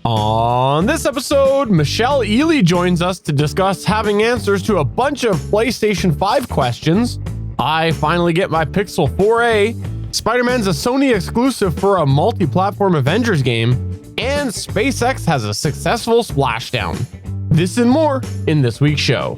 On this episode, Michelle Ealey joins us to discuss having answers to a bunch of PlayStation 5 questions. I finally get my Pixel 4a. Spider-Man's a Sony exclusive for a multi-platform Avengers game. And SpaceX has a successful splashdown. This and more in this week's show.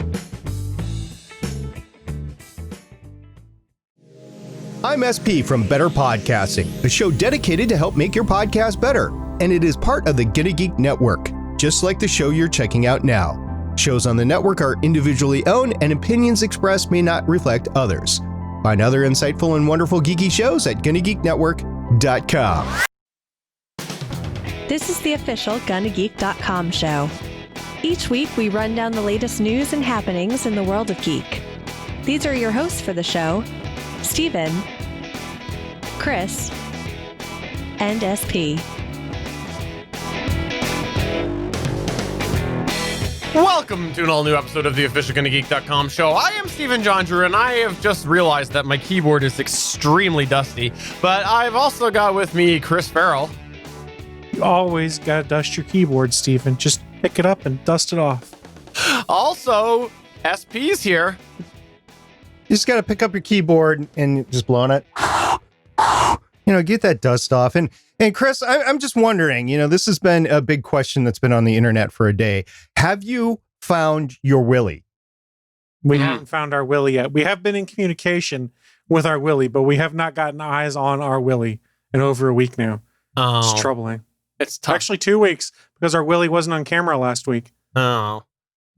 I'm SP from Better Podcasting, a show dedicated to help make your podcast better. And it is part of the Get a Geek network, just like the show you're checking out now. Shows on the network are individually owned and opinions expressed may not reflect others. Find other insightful and wonderful geeky shows at GonnaGeekNetwork.com. This is the official GonnaGeek.com show. Each week, we run down the latest news and happenings in the world of geek. These are your hosts for the show, Steven, Chris, and SP. Welcome to an all-new episode of the official GonnaGeek.com show. I am Steven John Drew, and I have just realized that my keyboard is extremely dusty, but I've also got with me Chris Farrell. You always gotta dust your keyboard, Steven. Just pick it up and dust it off. Also, SP's here. You just got to pick up your keyboard and just blow on it. Get that dust off. And Chris, I'm just wondering, this has been a big question that's been on the internet for a day. Have you found your Willie? We haven't found our Willie yet. We have been in communication with our Willie, but we have not gotten eyes on our Willie in over a week now. Oh, it's troubling. It's tough. Actually 2 weeks because our Willie wasn't on camera last week. Oh.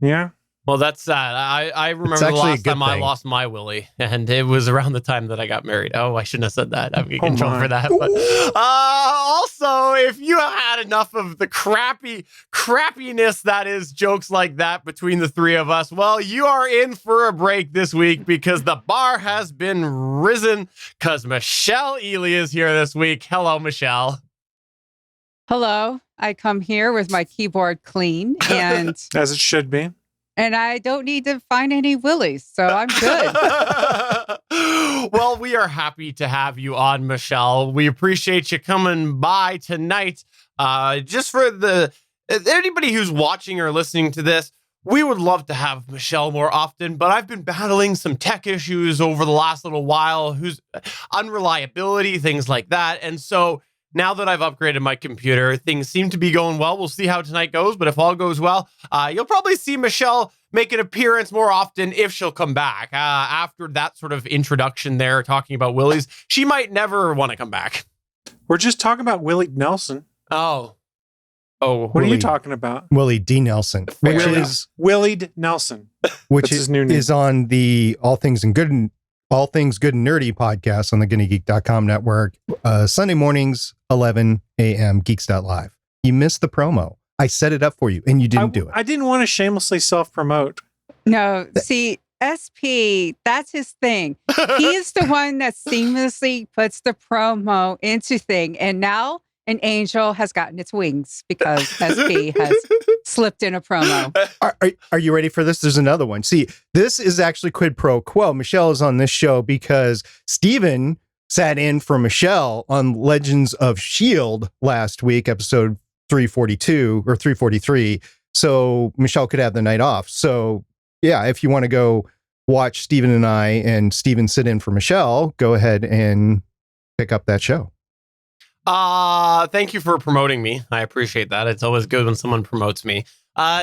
Yeah. Well, that's sad. I remember the last time I lost my Willie, and it was around the time that I got married. Oh, I shouldn't have said that. I'm getting in trouble for that. But also, if you have had enough of the crappiness that is jokes like that between the three of us, well, you are in for a break this week because the bar has been risen because Michelle Ealey is here this week. Hello, Michelle. Hello. I come here with my keyboard clean and as it should be. And I don't need to find any Willies, so I'm good. Well, we are happy to have you on, Michelle. We appreciate you coming by tonight. Just for anybody who's watching or listening to this, we would love to have Michelle more often, but I've been battling some tech issues over the last little while, whose unreliability, things like that. And so now that I've upgraded my computer, things seem to be going well. We'll see how tonight goes, but if all goes well, you'll probably see Michelle make an appearance more often if she'll come back. After that sort of introduction there, talking about Willies, she might never want to come back. We're just talking about Willie Nelson. Oh. What are you talking about? Willie D. Nelson, which is Willie Nelson, which is, his new name. Is on the All Things Good and Nerdy podcast on the GonnaGeek.com network, Sunday mornings, 11 a.m. Geeks.live. You missed the promo. I set it up for you, and you didn't do it. I didn't want to shamelessly self-promote. No, see, SP, that's his thing. He is the one that seamlessly puts the promo into thing, and now an angel has gotten its wings because SP has slipped in a promo. Are you ready for this? There's another one. See, this is actually quid pro quo. Michelle is on this show because Steven sat in for Michelle on Legends of S.H.I.E.L.D. last week, episode 342 or 343. So Michelle could have the night off. So yeah, if you want to go watch Steven and I and Steven sit in for Michelle, go ahead and pick up that show. Thank you for promoting me. I appreciate that. It's always good when someone promotes me.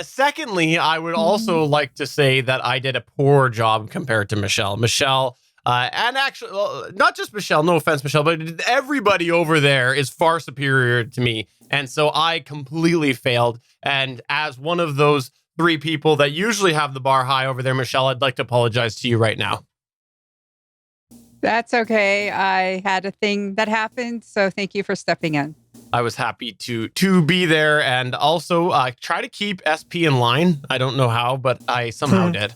Secondly, I would also like to say that I did a poor job compared to Michelle. Michelle, and actually, not just Michelle, no offense, Michelle, but everybody over there is far superior to me. And so I completely failed. And as one of those three people that usually have the bar high over there, Michelle, I'd like to apologize to you right now. That's okay. I had a thing that happened, so thank you for stepping in. I was happy to be there and also try to keep SP in line. I don't know how, but I somehow did.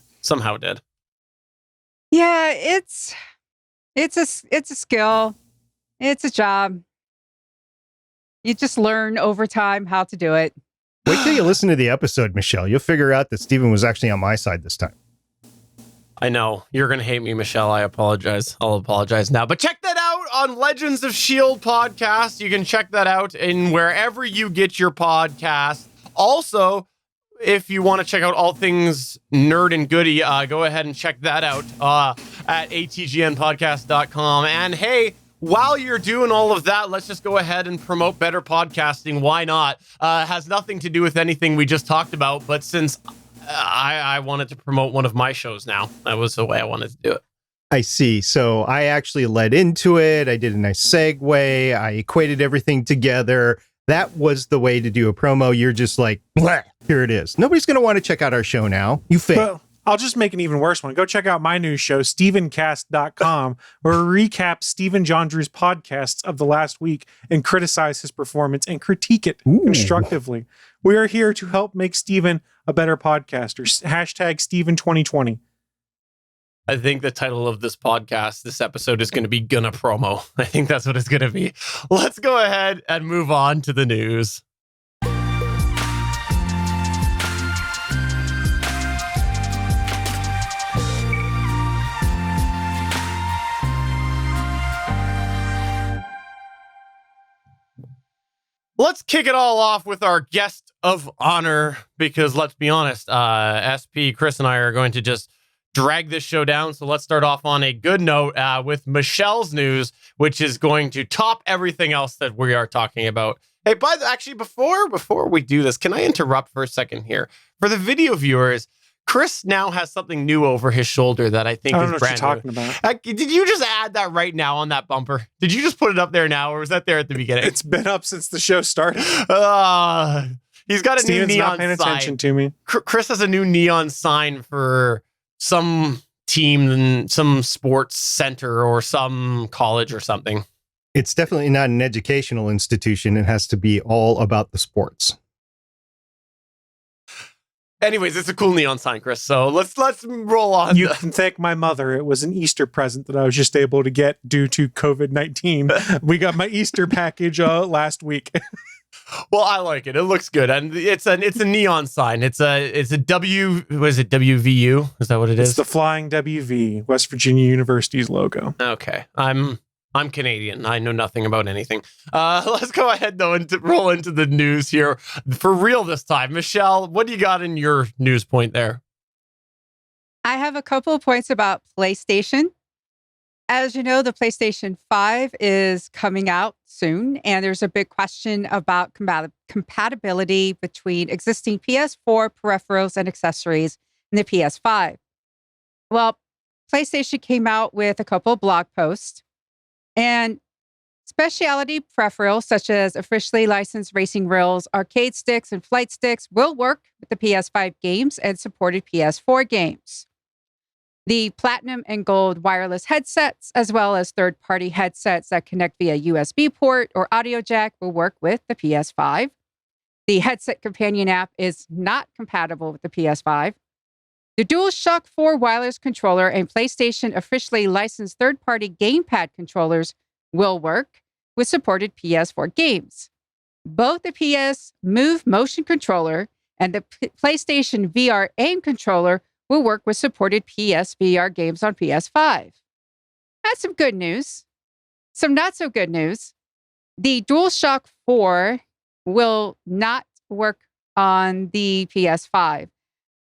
Yeah, it's a skill. It's a job. You just learn over time how to do it. Wait till you listen to the episode, Michelle. You'll figure out that Steven was actually on my side this time. I know. You're going to hate me, Michelle. I apologize. I'll apologize now. But check that out on Legends of S.H.I.E.L.D. podcast. You can check that out in wherever you get your podcast. Also, if you want to check out all things nerd and goody, go ahead and check that out at atgnpodcast.com. And hey, while you're doing all of that, let's just go ahead and promote better podcasting. Why not? It has nothing to do with anything we just talked about, but since I wanted to promote one of my shows now, that was the way I wanted to do it. I see. So I actually led into it. I did a nice segue. I equated everything together. That was the way to do a promo. You're just like, blah, here it is. Nobody's going to want to check out our show now. You failed. Well, I'll just make an even worse one. Go check out my new show, StephenCast.com, where we recap Stephen John Drew's podcasts of the last week and criticize his performance and critique it constructively. We are here to help make Stephen a better podcaster. Hashtag Stephen2020. I think the title of this podcast, this episode, is going to be GonnaPromo. I think that's what it's going to be. Let's go ahead and move on to the news. Let's kick it all off with our guest of honor, because let's be honest, SP, Chris, and I are going to just drag this show down. So let's start off on a good note with Michelle's news, which is going to top everything else that we are talking about. Hey, before we do this, can I interrupt for a second here? For the video viewers, Chris now has something new over his shoulder that I think I don't is know what brand you're new. talking about. Did you just add that right now on that bumper? Did you just put it up there now, or was that there at the beginning? It's been up since the show started. He's got a Steven's new neon not paying sign. attention to me. Chris has a new neon sign for some team, some sports center, or some college or something. It's definitely not an educational institution. It has to be all about the sports. Anyways, it's a cool neon sign, Chris. So let's roll on. You can thank my mother. It was an Easter present that I was just able to get due to COVID-19. We got my Easter package last week. Well, I like it. It looks good, and it's a neon sign. It's a W. Was it WVU? Is that what it is? It's the Flying WV, West Virginia University's logo. Okay, I'm Canadian. I know nothing about anything. Let's go ahead though and roll into the news here for real this time. Michelle, what do you got in your news point there? I have a couple of points about PlayStation. As you know, the PlayStation 5 is coming out soon, and there's a big question about compatibility between existing PS4 peripherals and accessories in the PS5. Well, PlayStation came out with a couple of blog posts, and specialty peripherals such as officially licensed racing rails, arcade sticks, and flight sticks will work with the PS5 games and supported PS4 games. The platinum and gold wireless headsets, as well as third-party headsets that connect via USB port or audio jack, will work with the PS5. The headset companion app is not compatible with the PS5. The DualShock 4 wireless controller and PlayStation officially licensed third-party gamepad controllers will work with supported PS4 games. Both the PS Move motion controller and the PlayStation VR aim controller will work with supported PS VR games on PS5. That's some good news. Some not so good news. The DualShock 4 will not work on the PS5.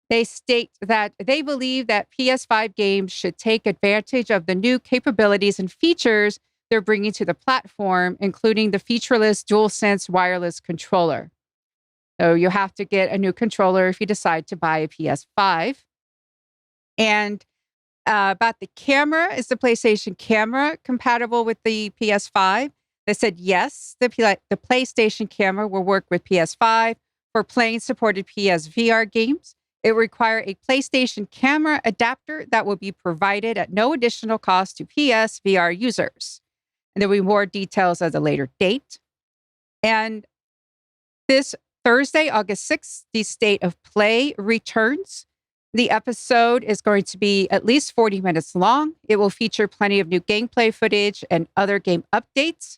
They state that they believe that PS5 games should take advantage of the new capabilities and features they're bringing to the platform, including the featureless DualSense wireless controller. So you have to get a new controller if you decide to buy a PS5. And about the camera, is the PlayStation camera compatible with the PS5? They said yes, the PlayStation camera will work with PS5 for playing supported PS VR games. It will require a PlayStation camera adapter that will be provided at no additional cost to PS VR users. And there will be more details at a later date. And this Thursday, August 6th, the State of Play returns. The episode is going to be at least 40 minutes long. It will feature plenty of new gameplay footage and other game updates.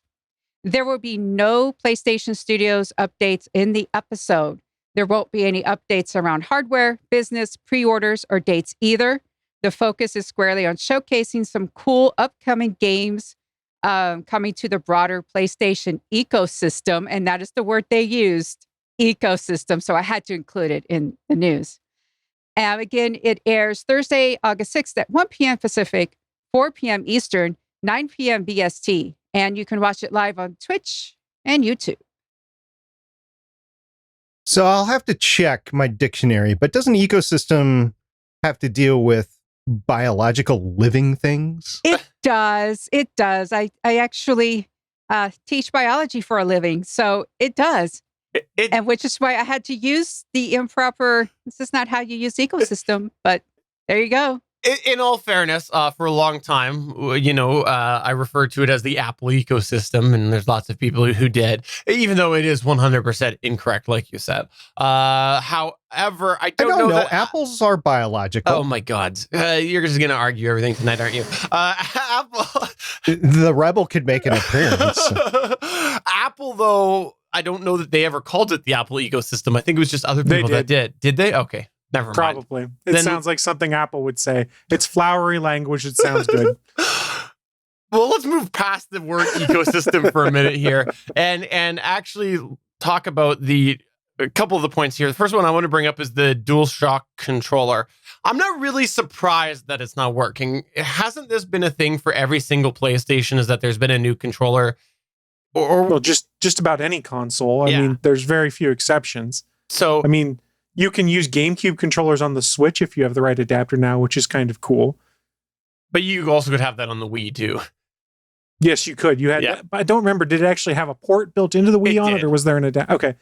There will be no PlayStation Studios updates in the episode. There won't be any updates around hardware, business, pre-orders, or dates either. The focus is squarely on showcasing some cool upcoming games coming to the broader PlayStation ecosystem. And that is the word they used, ecosystem. So I had to include it in the news. And again, it airs Thursday, August 6th at 1 p.m. Pacific, 4 p.m. Eastern, 9 p.m. BST. And you can watch it live on Twitch and YouTube. So I'll have to check my dictionary, but doesn't ecosystem have to deal with biological living things? It does. It does. I actually teach biology for a living, so it does. And which is why I had to use the improper, this is not how you use ecosystem, but there you go. In all fairness, for a long time, I referred to it as the Apple ecosystem, and there's lots of people who did, even though it is 100% incorrect, like you said. However, I don't know that apples are biological. Oh my God. You're just going to argue everything tonight, aren't you? Apple. The rebel could make an appearance. Apple, though, I don't know that they ever called it the Apple ecosystem. I think it was just other people that did. Did they? Okay. Never mind. Probably. It sounds like something Apple would say. It's flowery language. It sounds good. Well, let's move past the word ecosystem for a minute here and actually talk about a couple of the points here. The first one I want to bring up is the DualShock controller. I'm not really surprised that it's not working. Hasn't this been a thing for every single PlayStation, is that there's been a new controller? Well, just about any console. I mean, there's very few exceptions. So, I mean, you can use GameCube controllers on the Switch if you have the right adapter now, which is kind of cool. But you also could have that on the Wii too. Yes, you could. You had. I don't remember. Did it actually have a port built into the Wii on it, or was there an adapter? Okay,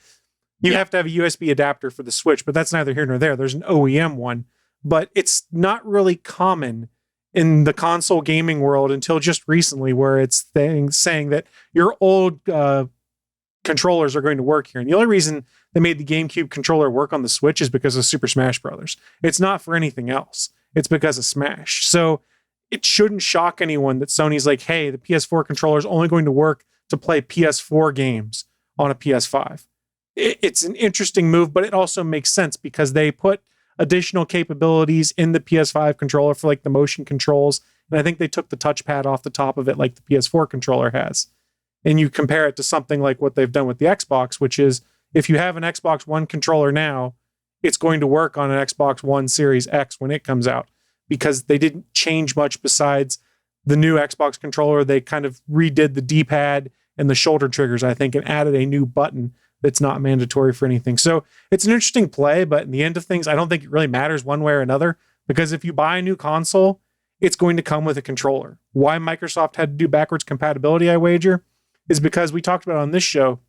you have to have a USB adapter for the Switch, but that's neither here nor there. There's an OEM one, but it's not really common in the console gaming world until just recently, where it's saying that your old controllers are going to work here. And the only reason they made the GameCube controller work on the Switch is because of Super Smash Brothers. It's not for anything else. It's because of Smash. So it shouldn't shock anyone that Sony's like, hey, the PS4 controller is only going to work to play PS4 games on a PS5. It's an interesting move, but it also makes sense because they put additional capabilities in the PS5 controller for like the motion controls. And I think they took the touchpad off the top of it like the PS4 controller has. And you compare it to something like what they've done with the Xbox, which is if you have an Xbox One controller now, it's going to work on an Xbox One Series X when it comes out, because they didn't change much besides the new Xbox controller. They kind of redid the D-pad and the shoulder triggers, I think, and added a new button that's not mandatory for anything. So it's an interesting play, but in the end of things, I don't think it really matters one way or another, because if you buy a new console, it's going to come with a controller. Why Microsoft had to do backwards compatibility, I wager, is because we talked about on this show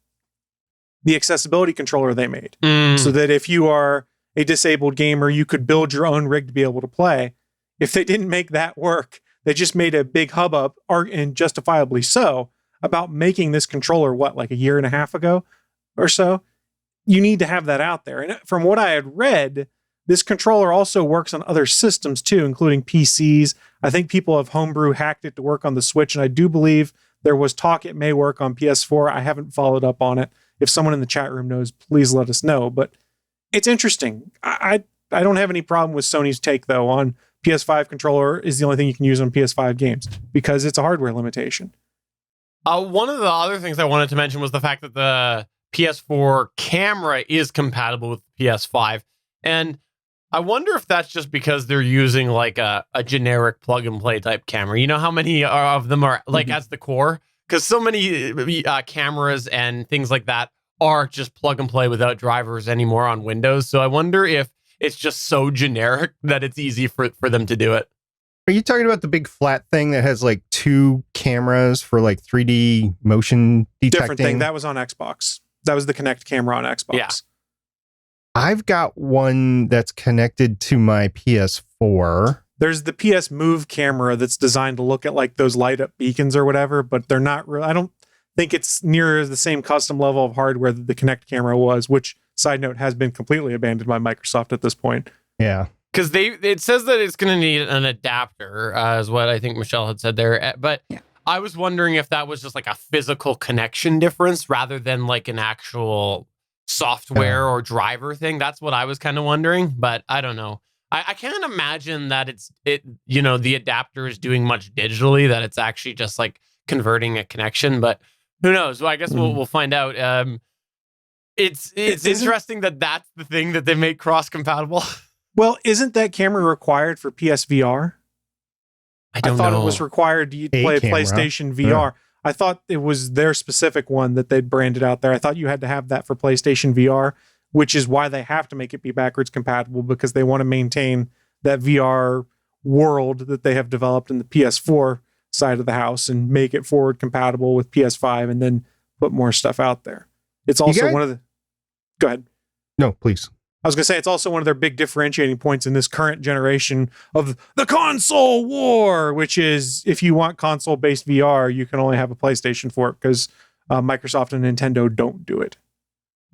the accessibility controller they made. So that if you are a disabled gamer, you could build your own rig to be able to play. If they didn't make that work, they just made a big hubbub, and justifiably so, about making this controller, like a year and a half ago or so. You need to have that out there. And from what I had read, this controller also works on other systems too, including PCs. I think people have homebrew hacked it to work on the Switch, and I do believe there was talk it may work on PS4. I haven't followed up on it. If someone in the chat room knows, please let us know. But it's interesting. I don't have any problem with Sony's take, though, on PS5 controller is the only thing you can use on PS5 games, because it's a hardware limitation. One of the other things I wanted to mention was the fact that the PS4 camera is compatible with the PS5. And I wonder if that's just because they're using like a generic plug and play type camera. You know how many of them are like as the core? Because so many cameras and things like that are just plug and play without drivers anymore on Windows. So I wonder if it's just so generic that it's easy for them to do it. Are you talking about the big flat thing that has like two cameras for like 3D motion detecting? Different thing. That was on Xbox. That was the Kinect camera on Xbox. Yeah. I've got one that's connected to my PS4. There's the PS Move camera that's designed to look at like those light up beacons or whatever, but they're not real. I don't think it's near the same custom level of hardware that the Kinect camera was, which, side note, has been completely abandoned by Microsoft at this point. Yeah. Because it says that it's going to need an adapter, is what I think Michelle had said there. But I was wondering if that was just like a physical connection difference rather than like an actual software or driver thing. That's what I was kind of wondering, but I don't know. I can't imagine that the adapter is doing much digitally, that it's actually just like converting a connection, but who knows? Well, I guess we'll find out. It's interesting that that's the thing that they make cross compatible. Well, isn't that camera required for PSVR? I thought know. It was required to play camera. PlayStation VR. Yeah. I thought it was their specific one that they'd branded out there. I thought you had to have that for PlayStation VR, which is why they have to make it be backwards compatible, because they want to maintain that VR world that they have developed in the PS4 side of the house and make it forward compatible with PS5 and then put more stuff out there. It's also one of the... Go ahead. No, please. I was going to say, it's also one of their big differentiating points in this current generation of the console war, which is if you want console-based VR, you can only have a PlayStation for it because Microsoft and Nintendo don't do it.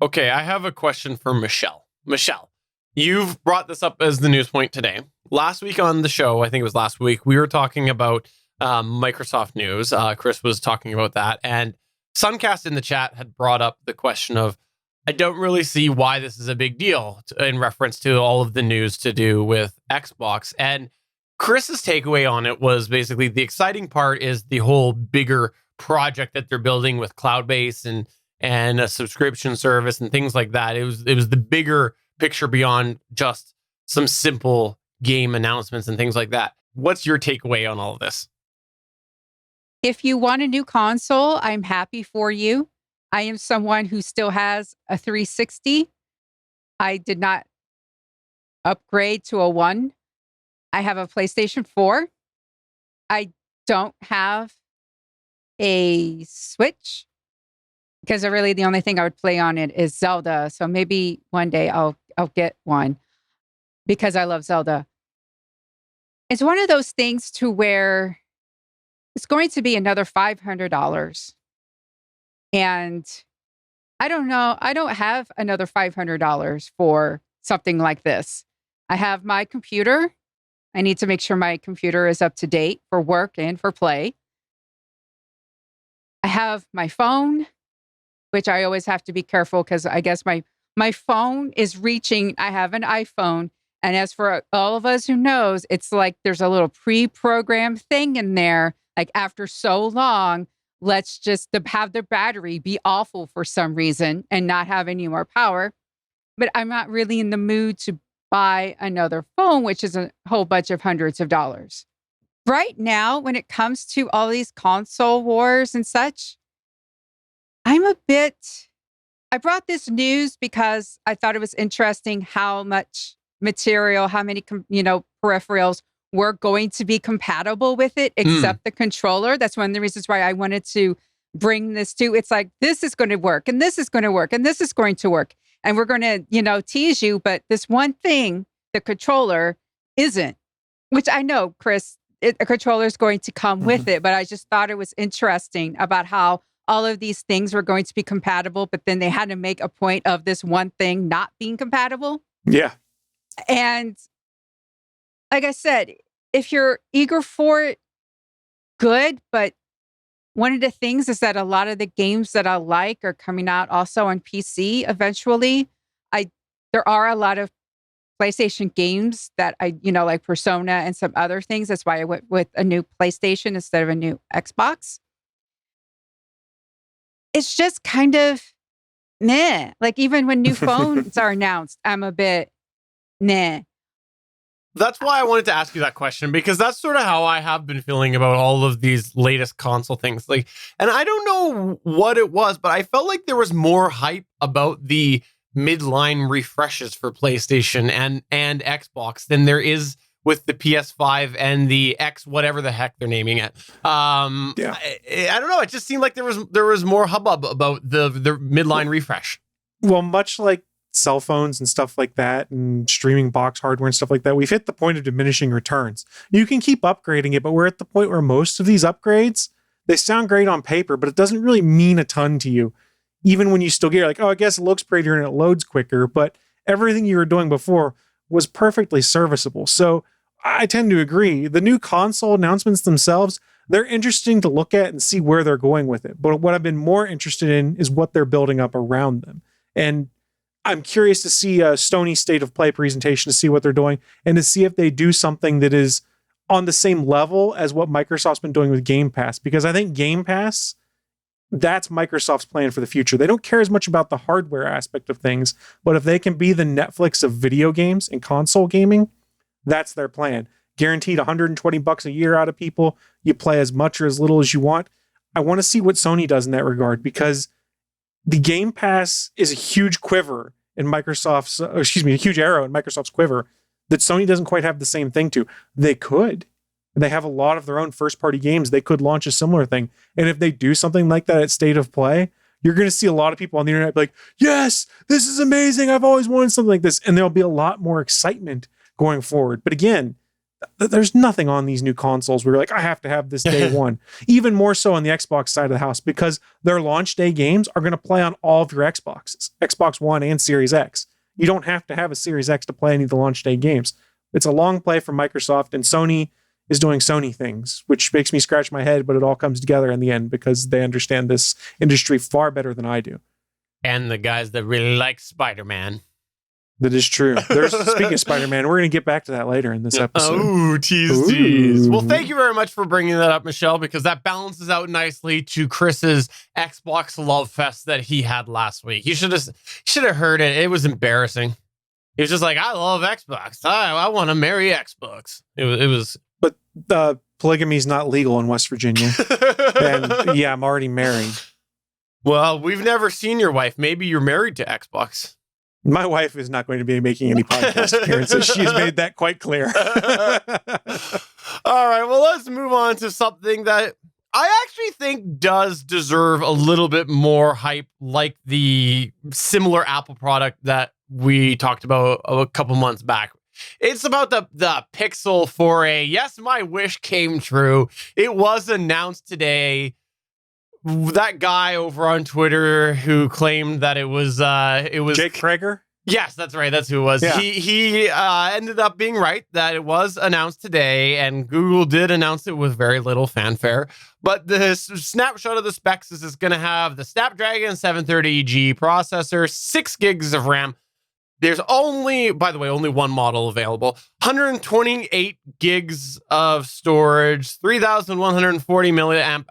Okay, I have a question for Michelle. Michelle, you've brought this up as the news point today. Last week on the show, I think it was last week, we were talking about Microsoft news. Chris was talking about that. And Suncast in the chat had brought up the question of, I don't really see why this is a big deal in reference to all of the news to do with Xbox. And Chris's takeaway on it was basically the exciting part is the whole bigger project that they're building with cloud-based and a subscription service and things like that. It was the bigger picture beyond just some simple game announcements and things like that. What's your takeaway on all of this? If you want a new console, I'm happy for you. I am someone who still has a 360. I did not upgrade to a 1. I have a PlayStation 4. I don't have a Switch because really the only thing I would play on it is Zelda. So maybe one day I'll get one because I love Zelda. It's one of those things to where it's going to be another $500. And I don't know. I don't have another $500 for something like this. I have my computer. I need to make sure my computer is up to date for work and for play. I have my phone, which I always have to be careful because I guess my phone is reaching. I have an iPhone. And as for all of us who knows, it's like there's a little pre-programmed thing in there. Like after so long, let's just have the battery be awful for some reason and not have any more power. But I'm not really in the mood to buy another phone, which is a whole bunch of hundreds of dollars. Right now, when it comes to all these console wars and such, I brought this news because I thought it was interesting how much material, how many, peripherals were going to be compatible with it, except the controller. That's one of the reasons why I wanted to bring this to. It's like, this is going to work, and this is going to work, and this is going to work. And we're going to, tease you, but this one thing, the controller, isn't. Which I know, Chris, a controller is going to come with it, but I just thought it was interesting about how all of these things were going to be compatible, but then they had to make a point of this one thing not being compatible. Yeah. And like I said, if you're eager for it, good. But one of the things is that a lot of the games that I like are coming out also on PC eventually. There are a lot of PlayStation games that like Persona and some other things. That's why I went with a new PlayStation instead of a new Xbox. It's just kind of meh. Like even when new phones are announced, I'm a bit meh. That's why I wanted to ask you that question, because that's sort of how I have been feeling about all of these latest console things. Like, and I don't know what it was, but I felt like there was more hype about the midline refreshes for PlayStation and Xbox than there is with the PS5 and the X, whatever the heck they're naming it. I don't know. It just seemed like there was more hubbub about the midline refresh. Well, much like cell phones and stuff like that and streaming box hardware and stuff like that, we've hit the point of diminishing returns. You can keep upgrading it, but we're at the point where most of these upgrades, they sound great on paper, but it doesn't really mean a ton to you. Even when you still get like, oh, I guess it looks prettier and it loads quicker, but everything you were doing before was perfectly serviceable. So I tend to agree. The new console announcements themselves, they're interesting to look at and see where they're going with it. But what I've been more interested in is what they're building up around them. And I'm curious to see a Sony State of Play presentation to see what they're doing and to see if they do something that is on the same level as what Microsoft's been doing with Game Pass, because I think Game Pass, that's Microsoft's plan for the future. They don't care as much about the hardware aspect of things, but if they can be the Netflix of video games and console gaming, that's their plan. Guaranteed $120 a year out of people. You play as much or as little as you want. I want to see what Sony does in that regard, because the Game Pass is a huge quiver in Microsoft's, a huge arrow in Microsoft's quiver that Sony doesn't quite have the same thing to. They could. They have a lot of their own first-party games. They could launch a similar thing. And if they do something like that at State of Play, you're going to see a lot of people on the internet be like, yes, this is amazing. I've always wanted something like this. And there'll be a lot more excitement going forward. But again, there's nothing on these new consoles where you're like, I have to have this day one. Even more so on the Xbox side of the house, because their launch day games are going to play on all of your Xboxes, Xbox One and Series X. You don't have to have a Series X to play any of the launch day games. It's a long play from Microsoft, and Sony is doing Sony things, which makes me scratch my head, but it all comes together in the end because they understand this industry far better than I do. And the guys that really like Spider-Man. That is true. Speaking of Spider-Man, we're going to get back to that later in this episode. Oh, tease. Well, thank you very much for bringing that up, Michelle, because that balances out nicely to Chris's Xbox love fest that he had last week. You should have heard it. It was embarrassing. He was just like, I love Xbox. I want to marry Xbox. It was. But polygamy is not legal in West Virginia. And yeah, I'm already married. Well, we've never seen your wife. Maybe you're married to Xbox. My wife is not going to be making any podcast appearances. She's made that quite clear. All right, well, let's move on to something that I actually think does deserve a little bit more hype, like the similar Apple product that we talked about a couple months back. It's about the Pixel 4a. Yes, my wish came true. It was announced today. That guy over on Twitter who claimed that it was Jake Krager. Yes, that's right. That's who it was. Yeah. He ended up being right that it was announced today, and Google did announce it with very little fanfare. But the snapshot of the specs is it's going to have the Snapdragon 730G processor, 6 gigs of RAM. There's only one model available. 128 gigs of storage, 3,140 milliamp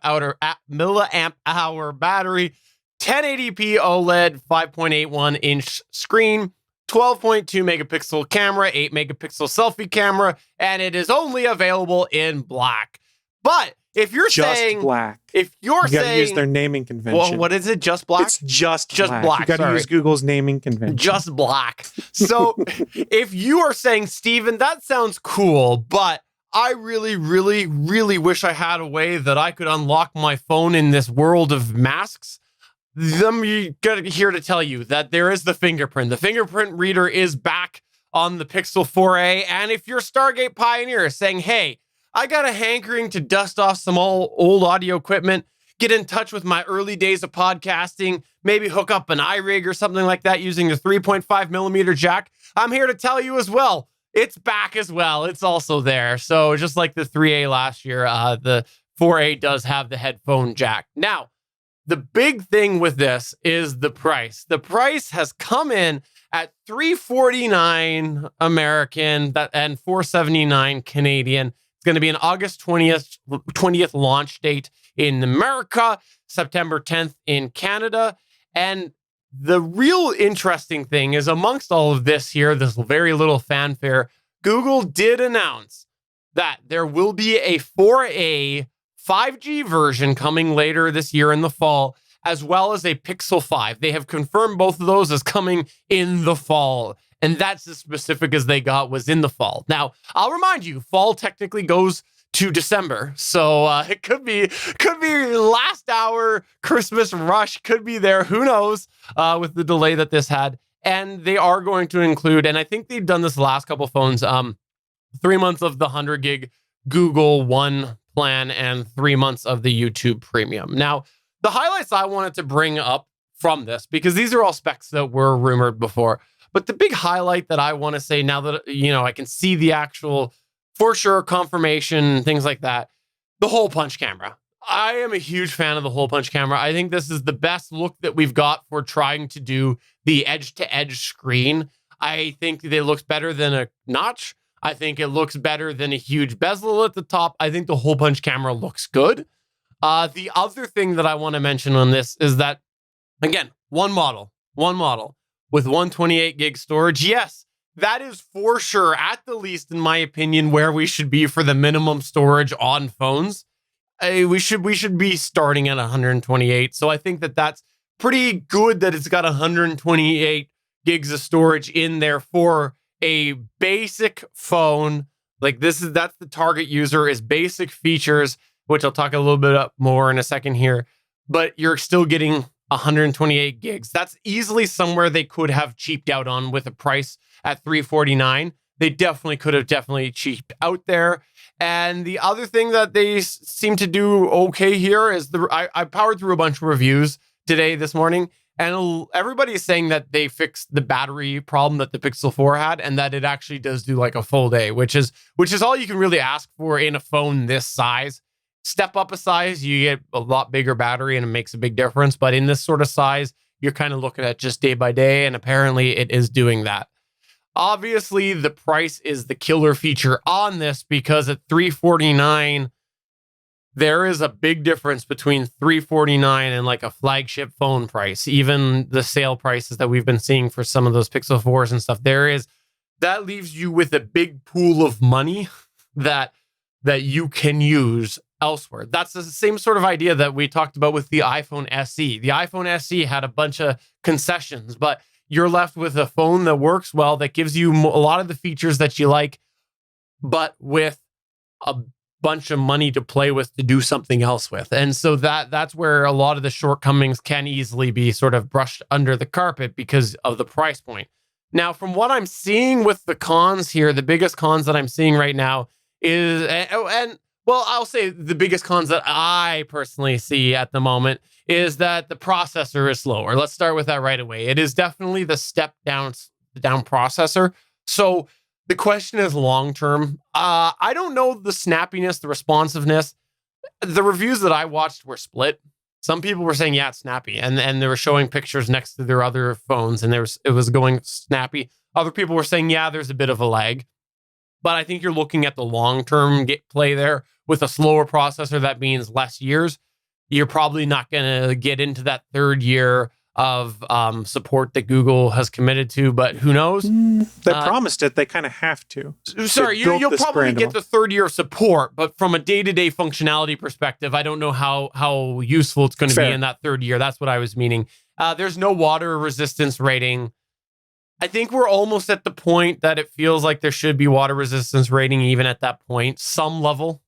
hour battery, 1080p OLED 5.81 inch screen, 12.2 megapixel camera, 8 megapixel selfie camera, and it is only available in black. But if you're saying black, you gotta use their naming convention. Well, what is it? Just black? It's just black. You got to use Google's naming convention. Just black. So if you are saying, Steven, that sounds cool, but I really, really, really wish I had a way that I could unlock my phone in this world of masks, I'm here to tell you that there is the fingerprint. The fingerprint reader is back on the Pixel 4a. And if you're Stargate Pioneer saying, hey, I got a hankering to dust off some old audio equipment, get in touch with my early days of podcasting, maybe hook up an iRig or something like that using the 3.5 millimeter jack, I'm here to tell you as well, it's back as well. It's also there. So just like the 3A last year, the 4A does have the headphone jack. Now, the big thing with this is the price. The price has come in at $349 American and $479 Canadian. It's going to be an August 20th launch date in America, September 10th in Canada. And the real interesting thing is amongst all of this here, this very little fanfare, Google did announce that there will be a 4A 5G version coming later this year in the fall, as well as a Pixel 5. They have confirmed both of those as coming in the fall. And that's as specific as they got, was in the fall. Now, I'll remind you, fall technically goes to December. So it could be last hour Christmas rush, could be there. Who knows with the delay that this had. And they are going to include, and I think they've done this the last couple phones, 3 months of the 100 gig Google One plan and 3 months of the YouTube Premium. Now, the highlights I wanted to bring up from this, because these are all specs that were rumored before, but the big highlight that I want to say now that, I can see the actual, for sure, confirmation, things like that, the hole punch camera. I am a huge fan of the hole punch camera. I think this is the best look that we've got for trying to do the edge-to-edge screen. I think it looks better than a notch. I think it looks better than a huge bezel at the top. I think the hole punch camera looks good. The other thing that I want to mention on this is that, again, one model with 128 gig storage. Yes, that is for sure, at the least, in my opinion, where we should be for the minimum storage on phones. We should be starting at 128. So I think that that's pretty good that it's got 128 gigs of storage in there for a basic phone. Like that's the target user, is basic features, which I'll talk a little bit more in a second here. But you're still getting 128 gigs. That's easily somewhere they could have cheaped out on with a price at $349. They definitely could have cheaped out there. And the other thing that they seem to do okay here is I powered through a bunch of reviews this morning, and everybody is saying that they fixed the battery problem that the Pixel 4 had, and that it actually does do like a full day, which is all you can really ask for in a phone this size. Step up a size, you get a lot bigger battery, and it makes a big difference. But in this sort of size, you're kind of looking at just day by day, and apparently it is doing that. Obviously, the price is the killer feature on this, because at $349, there is a big difference between $349 and like a flagship phone price. Even the sale prices that we've been seeing for some of those Pixel 4s and stuff, that leaves you with a big pool of money that you can use elsewhere. That's the same sort of idea that we talked about with the iPhone SE. The iPhone SE had a bunch of concessions, but you're left with a phone that works well, that gives you a lot of the features that you like, but with a bunch of money to play with, to do something else with. And so that's where a lot of the shortcomings can easily be sort of brushed under the carpet because of the price point. Now, from what I'm seeing with the cons here, the biggest cons that I'm seeing right now is, I'll say the biggest cons that I personally see at the moment is that the processor is slower. Let's start with that right away. It is definitely the step down processor. So the question is long term. I don't know the snappiness, the responsiveness. The reviews that I watched were split. Some people were saying, yeah, it's snappy. And they were showing pictures next to their other phones, and it was going snappy. Other people were saying, yeah, there's a bit of a lag. But I think you're looking at the long-term play there. With a slower processor, that means less years. You're probably not going to get into that third year of support that Google has committed to, but who knows? They promised it. They kind of have to. Sorry, you'll probably get the third year of support, but from a day-to-day functionality perspective, I don't know how useful it's going to be in that third year. That's what I was meaning. There's no water resistance rating. I think we're almost at the point that it feels like there should be water resistance rating even at that point, some level.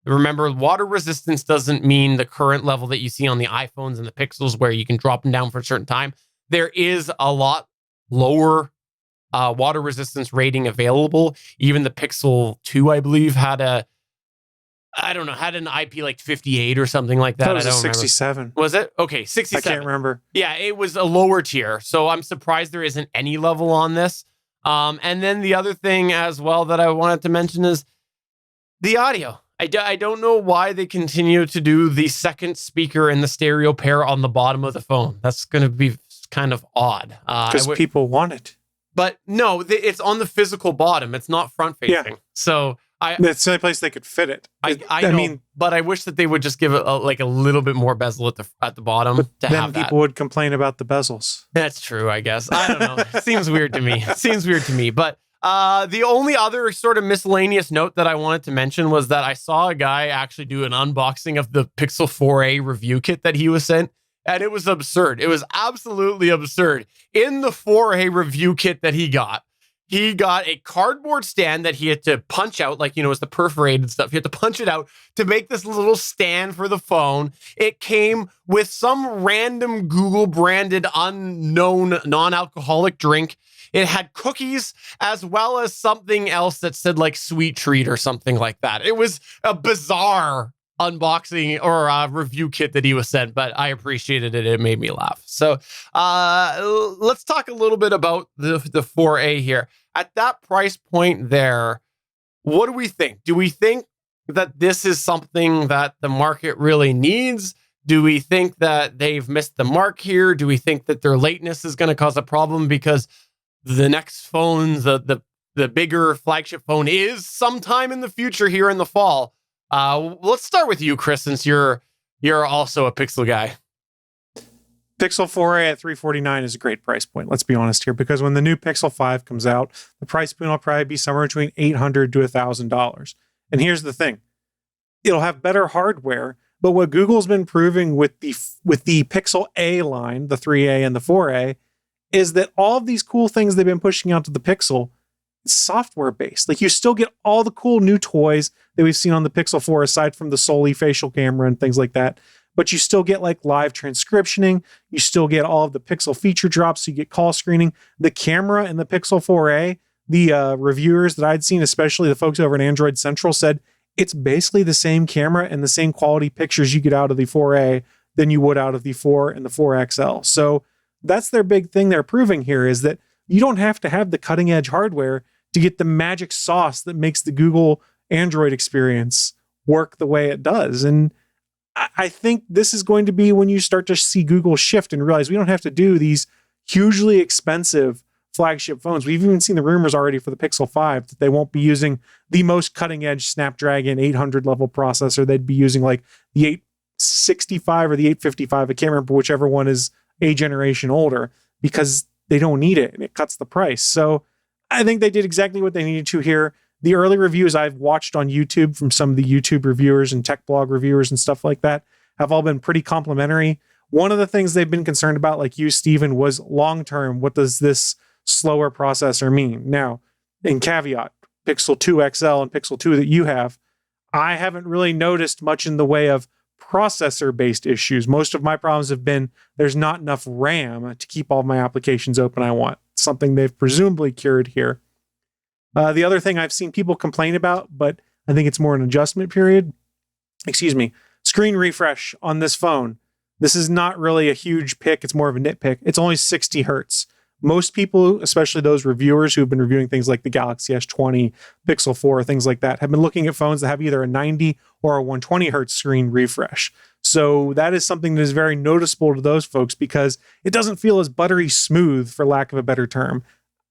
Remember, water resistance doesn't mean the current level that you see on the iPhones and the Pixels where you can drop them down for a certain time. There is a lot lower water resistance rating available. Even the Pixel 2, I believe, had an IP like 58 or something like that. I thought it was 67. Was it? Okay, 67. I can't remember. Yeah, it was a lower tier. So I'm surprised there isn't any level on this. And then the other thing as well that I wanted to mention is the audio. I don't know why they continue to do the second speaker and the stereo pair on the bottom of the phone. That's going to be kind of odd. Because people want it. But no, it's on the physical bottom. It's not front facing. Yeah. So that's the only place they could fit it. I mean, but I wish that they would just give it a little bit more bezel at the bottom to then have that. People would complain about the bezels. That's true, I guess. I don't know. Seems weird to me. But the only other sort of miscellaneous note that I wanted to mention was that I saw a guy actually do an unboxing of the Pixel 4a review kit that he was sent, and it was absurd. It was absolutely absurd. In the 4a review kit that he got a cardboard stand that he had to punch out, it's the perforated stuff. He had to punch it out to make this little stand for the phone. It came with some random Google branded unknown non-alcoholic drink. It had cookies as well as something else that said like sweet treat or something like that. It was a bizarre unboxing or review kit that he was sent, but I appreciated it. It made me laugh. So let's talk a little bit about the 4A here. At that price point there, what do we think? Do we think that this is something that the market really needs? Do we think that they've missed the mark here? Do we think that their lateness is going to cause a problem? Because the next phones, the the bigger flagship phone is sometime in the future here in the fall. Let's start with you, Chris, since you're also a Pixel guy. Pixel 4a at $349 is a great price point. Let's be honest here, because when the new Pixel 5 comes out, the price point will probably be somewhere between $800 to $1,000. And here's the thing. It'll have better hardware, but what Google's been proving with the Pixel A line, the 3A and the 4A, is that all of these cool things they've been pushing out to the Pixel is software based. Like, you still get all the cool new toys that we've seen on the Pixel 4, aside from the Sony facial camera and things like that. But you still get like live transcriptioning. You still get all of the Pixel feature drops. So you get call screening. The camera in the Pixel 4a, the reviewers that I'd seen, especially the folks over at Android Central, said it's basically the same camera and the same quality pictures you get out of the 4a than you would out of the 4 and the 4XL. So that's their big thing they're proving here, is that you don't have to have the cutting edge hardware to get the magic sauce that makes the Google Android experience work the way it does. And I think this is going to be when you start to see Google shift and realize we don't have to do these hugely expensive flagship phones. We've even seen the rumors already for the Pixel 5 that they won't be using the most cutting edge Snapdragon 800 level processor. They'd be using like the 865 or the 855. I can't remember whichever one is a generation older, because they don't need it and it cuts the price. So I think they did exactly what they needed to here. The early reviews I've watched on YouTube from some of the YouTube reviewers and tech blog reviewers and stuff like that have all been pretty complimentary. One of the things they've been concerned about, like you, Steven, was long-term, what does this slower processor mean? Now, in caveat, Pixel 2 XL and Pixel 2 that you have, I haven't really noticed much in the way of processor-based issues. Most of my problems have been there's not enough RAM to keep all my applications open I want. Something they've presumably cured here. The other thing I've seen people complain about, but I think it's more an adjustment period, screen refresh on this phone. This is not really a huge pick. It's more of a nitpick. It's only 60 hertz. Most people, especially those reviewers who've been reviewing things like the Galaxy S20, Pixel 4, things like that, have been looking at phones that have either a 90 or a 120 hertz screen refresh. So that is something that is very noticeable to those folks, because it doesn't feel as buttery smooth, for lack of a better term.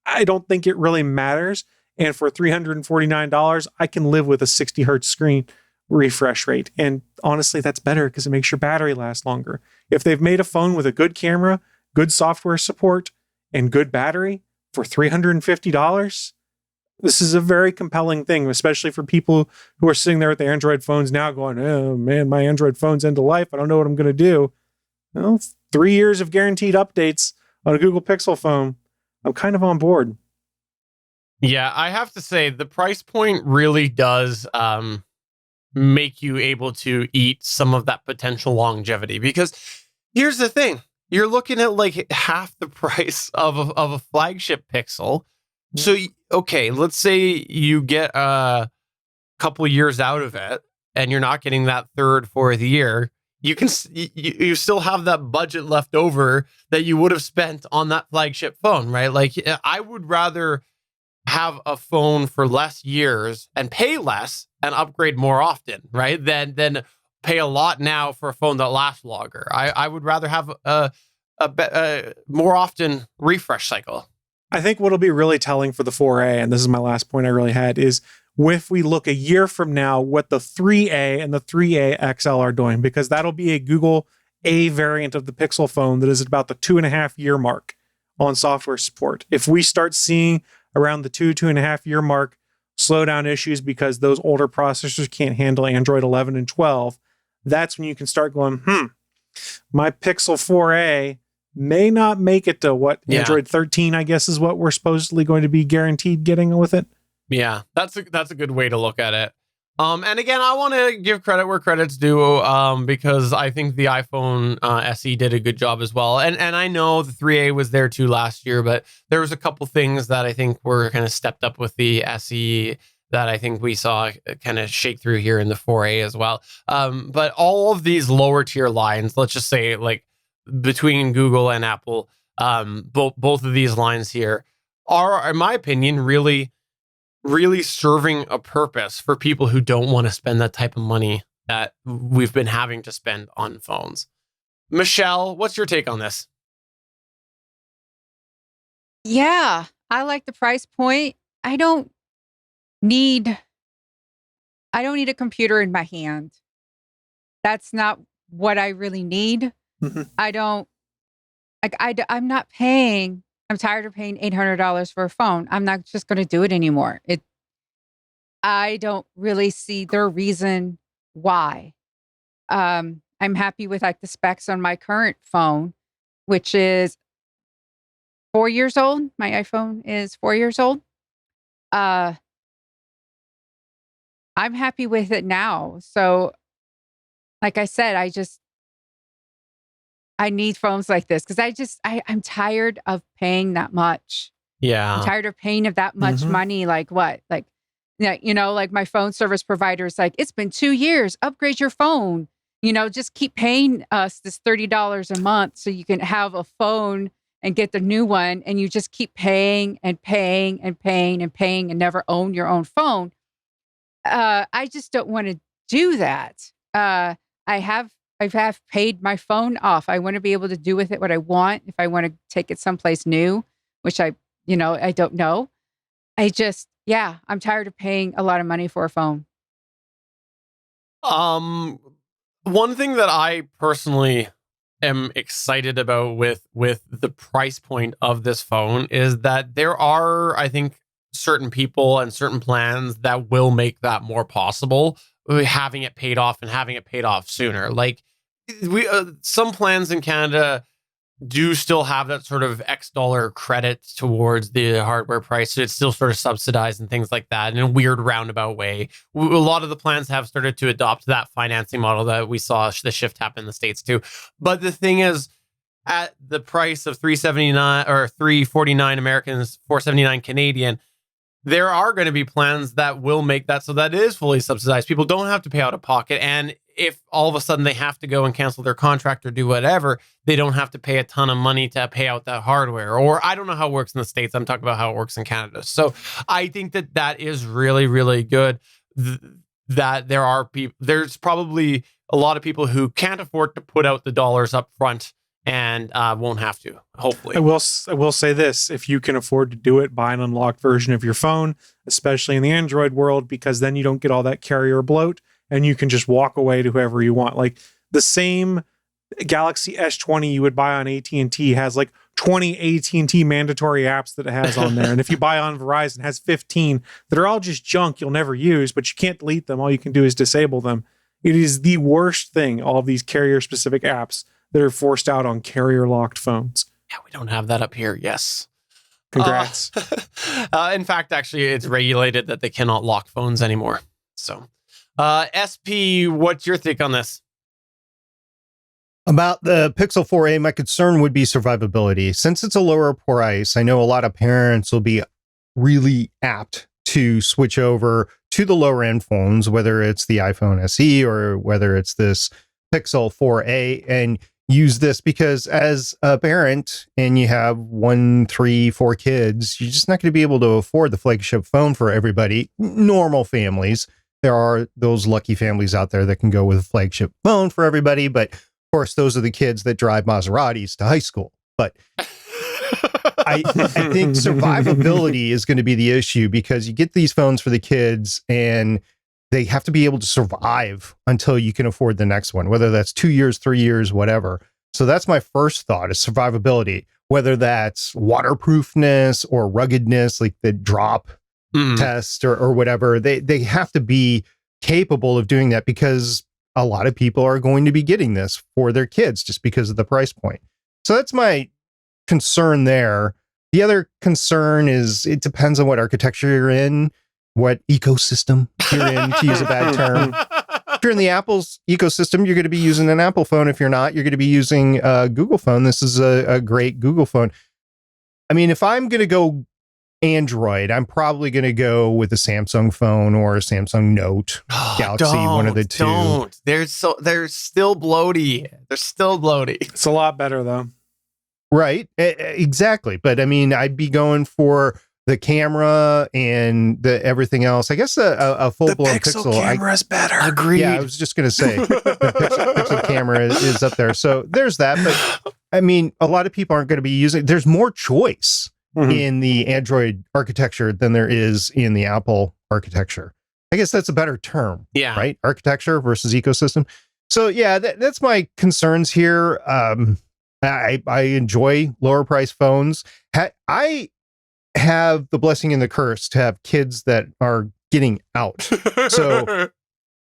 I don't think it really matters. And for $349, I can live with a 60 hertz screen refresh rate. And honestly, that's better because it makes your battery last longer. If they've made a phone with a good camera, good software support, and good battery for $350, this is a very compelling thing, especially for people who are sitting there with their Android phones now going, oh man, my Android phone's end of life. I don't know what I'm going to do. Well, 3 years of guaranteed updates on a Google Pixel phone. I'm kind of on board. Yeah, I have to say the price point really does make you able to eat some of that potential longevity, because here's the thing. You're looking at like half the price of a flagship Pixel. So, okay, let's say you get a couple years out of it and you're not getting that third, fourth year. You still have that budget left over that you would have spent on that flagship phone, right? Like, I would rather have a phone for less years and pay less and upgrade more often, right? Than pay a lot now for a phone that lasts longer. I would rather have a more often refresh cycle. I think what'll be really telling for the 4A, and this is my last point I really had, is if we look a year from now, what the 3A and the 3A XL are doing, because that'll be a Google A variant of the Pixel phone that is at about the 2.5 year mark on software support. If we start seeing around the 2.5 year mark slowdown issues because those older processors can't handle Android 11 and 12, that's when you can start going, my Pixel 4a may not make it to Android 13, I guess, is what we're supposedly going to be guaranteed getting with it. Yeah, that's a good way to look at it. And again, I want to give credit where credit's due, because I think the iPhone SE did a good job as well. And I know the 3A was there too last year, but there was a couple things that I think were kind of stepped up with the SE that I think we saw kind of shake through here in the 4A as well. But all of these lower tier lines, let's just say like between Google and Apple, both of these lines here are, in my opinion, really serving a purpose for people who don't want to spend that type of money that we've been having to spend on phones. Michelle, what's your take on this? Yeah, I like the price point. I don't need a computer in my hand. That's not what I really need. Mhm. I don't like I'm not paying. I'm tired of paying $800 for a phone. I'm not just going to do it anymore. I don't really see their reason why. I'm happy with like the specs on my current phone, which is 4 years old. My iPhone is 4 years old. I'm happy with it now. So, like I said, I need phones like this because I'm tired of paying that much. I'm Yeah. tired of paying of that much Mhm. money. Like what? Like, yeah, like my phone service provider is like, it's been 2 years. Upgrade your phone. Just keep paying us this $30 a month so you can have a phone and get the new one. And you just keep paying and paying and paying and paying and never own your own phone. I just don't want to do that. I have paid my phone off. I want to be able to do with it what I want. If I want to take it someplace new, which I don't know. I'm tired of paying a lot of money for a phone. One thing that I personally am excited about with the price point of this phone is that there are, I think, certain people and certain plans that will make that more possible, having it paid off and having it paid off sooner. Like some plans in Canada do still have that sort of X dollar credit towards the hardware price. So it's still sort of subsidized and things like that in a weird roundabout way. A lot of the plans have started to adopt that financing model that we saw the shift happen in the States too. But the thing is, at the price of $379 or $349 Americans, $479 Canadian, there are going to be plans that will make that so that it is fully subsidized. People don't have to pay out of pocket. And if all of a sudden they have to go and cancel their contract or do whatever, they don't have to pay a ton of money to pay out that hardware. Or I don't know how it works in the States. I'm talking about how it works in Canada. So I think that is really, really good. That there are people, there's probably a lot of people who can't afford to put out the dollars up front and won't have to, hopefully. I will say this: if you can afford to do it, buy an unlocked version of your phone, especially in the Android world, because then you don't get all that carrier bloat, and you can just walk away to whoever you want. Like the same Galaxy S20 you would buy on AT&T has like 20 AT&T mandatory apps that it has on there, and if you buy on Verizon, it has 15 that are all just junk you'll never use, but you can't delete them. All you can do is disable them. It is the worst thing. All of these carrier-specific apps that are forced out on carrier-locked phones. Yeah, we don't have that up here. Yes. Congrats. In fact, actually, it's regulated that they cannot lock phones anymore. So, SP, what's your take on this? About the Pixel 4a, my concern would be survivability. Since it's a lower price, I know a lot of parents will be really apt to switch over to the lower end phones, whether it's the iPhone SE or whether it's this Pixel 4a, and use this because as a parent and you have 1, 3, 4 kids, you're just not going to be able to afford the flagship phone for everybody. Normal families. There are those lucky families out there that can go with a flagship phone for everybody, but of course, those are the kids that drive Maseratis to high school. But I think survivability is going to be the issue because you get these phones for the kids and they have to be able to survive until you can afford the next one, whether that's 2 years, 3 years, whatever. So that's my first thought is survivability, whether that's waterproofness or ruggedness, like the drop test or whatever. They have to be capable of doing that because a lot of people are going to be getting this for their kids just because of the price point. So that's my concern there. The other concern is it depends on what architecture you're in, what ecosystem you're in, to use a bad term. If you're in the Apple's ecosystem, you're going to be using an Apple phone. If you're not, you're going to be using a Google phone. This is a great Google phone. I mean, if I'm going to go Android, I'm probably going to go with a Samsung phone or a Samsung Note, Galaxy, one of the two. Don't. They're still bloaty. They're still bloaty. It's a lot better though. Right. Exactly. But I mean, I'd be going for the camera and the everything else. I guess a full-blown Pixel camera is better. Agreed. Yeah, I was just going to say the Pixel camera is up there. So there's that. But I mean, a lot of people aren't going to be using. There's more choice in the Android architecture than there is in the Apple architecture. I guess that's a better term, Yeah. right? Architecture versus ecosystem. So yeah, that's my concerns here. I enjoy lower price phones. I have the blessing and the curse to have kids that are getting out. So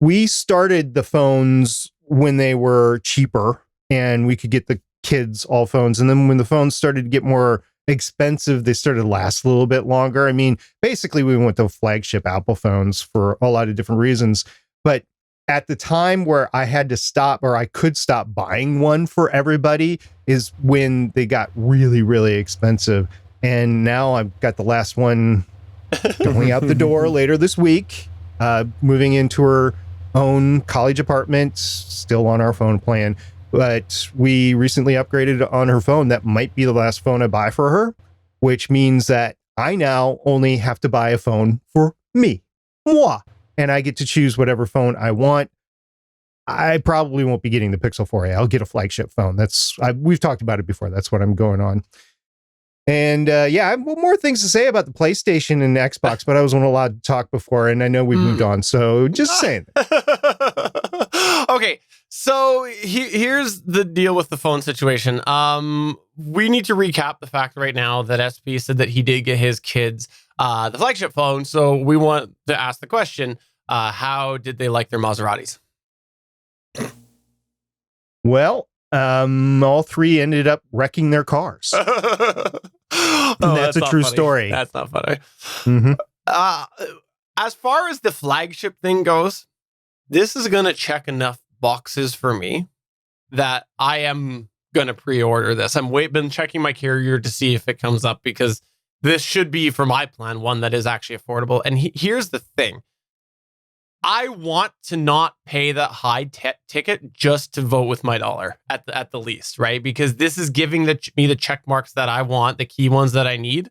we started the phones when they were cheaper and we could get the kids all phones. And then when the phones started to get more expensive, they started to last a little bit longer. I mean, basically we went to flagship Apple phones for a lot of different reasons. But at the time where I had to stop, or I could stop buying one for everybody, is when they got really, really expensive. And now I've got the last one going out the door later this week, moving into her own college apartment, still on our phone plan. But we recently upgraded on her phone. That might be the last phone I buy for her, which means that I now only have to buy a phone for me. Moi. And I get to choose whatever phone I want. I probably won't be getting the Pixel 4a. I'll get a flagship phone. We've talked about it before. That's what I'm going on. And I have more things to say about the PlayStation and Xbox, but I wasn't allowed to talk before, and I know we've moved on. So just saying. Okay, so here's the deal with the phone situation. We need to recap the fact right now that SP said that he did get his kids the flagship phone. So we want to ask the question, how did they like their Maseratis? Well, all three ended up wrecking their cars. That's a true story. That's not funny. Mm-hmm. As far as the flagship thing goes, this is going to check enough boxes for me that I am going to pre-order this. Been checking my carrier to see if it comes up, because this should be, for my plan, one that is actually affordable. And here's the thing. I want to not pay that high ticket just to vote with my dollar at the least, right? Because this is giving me the check marks that I want, the key ones that I need.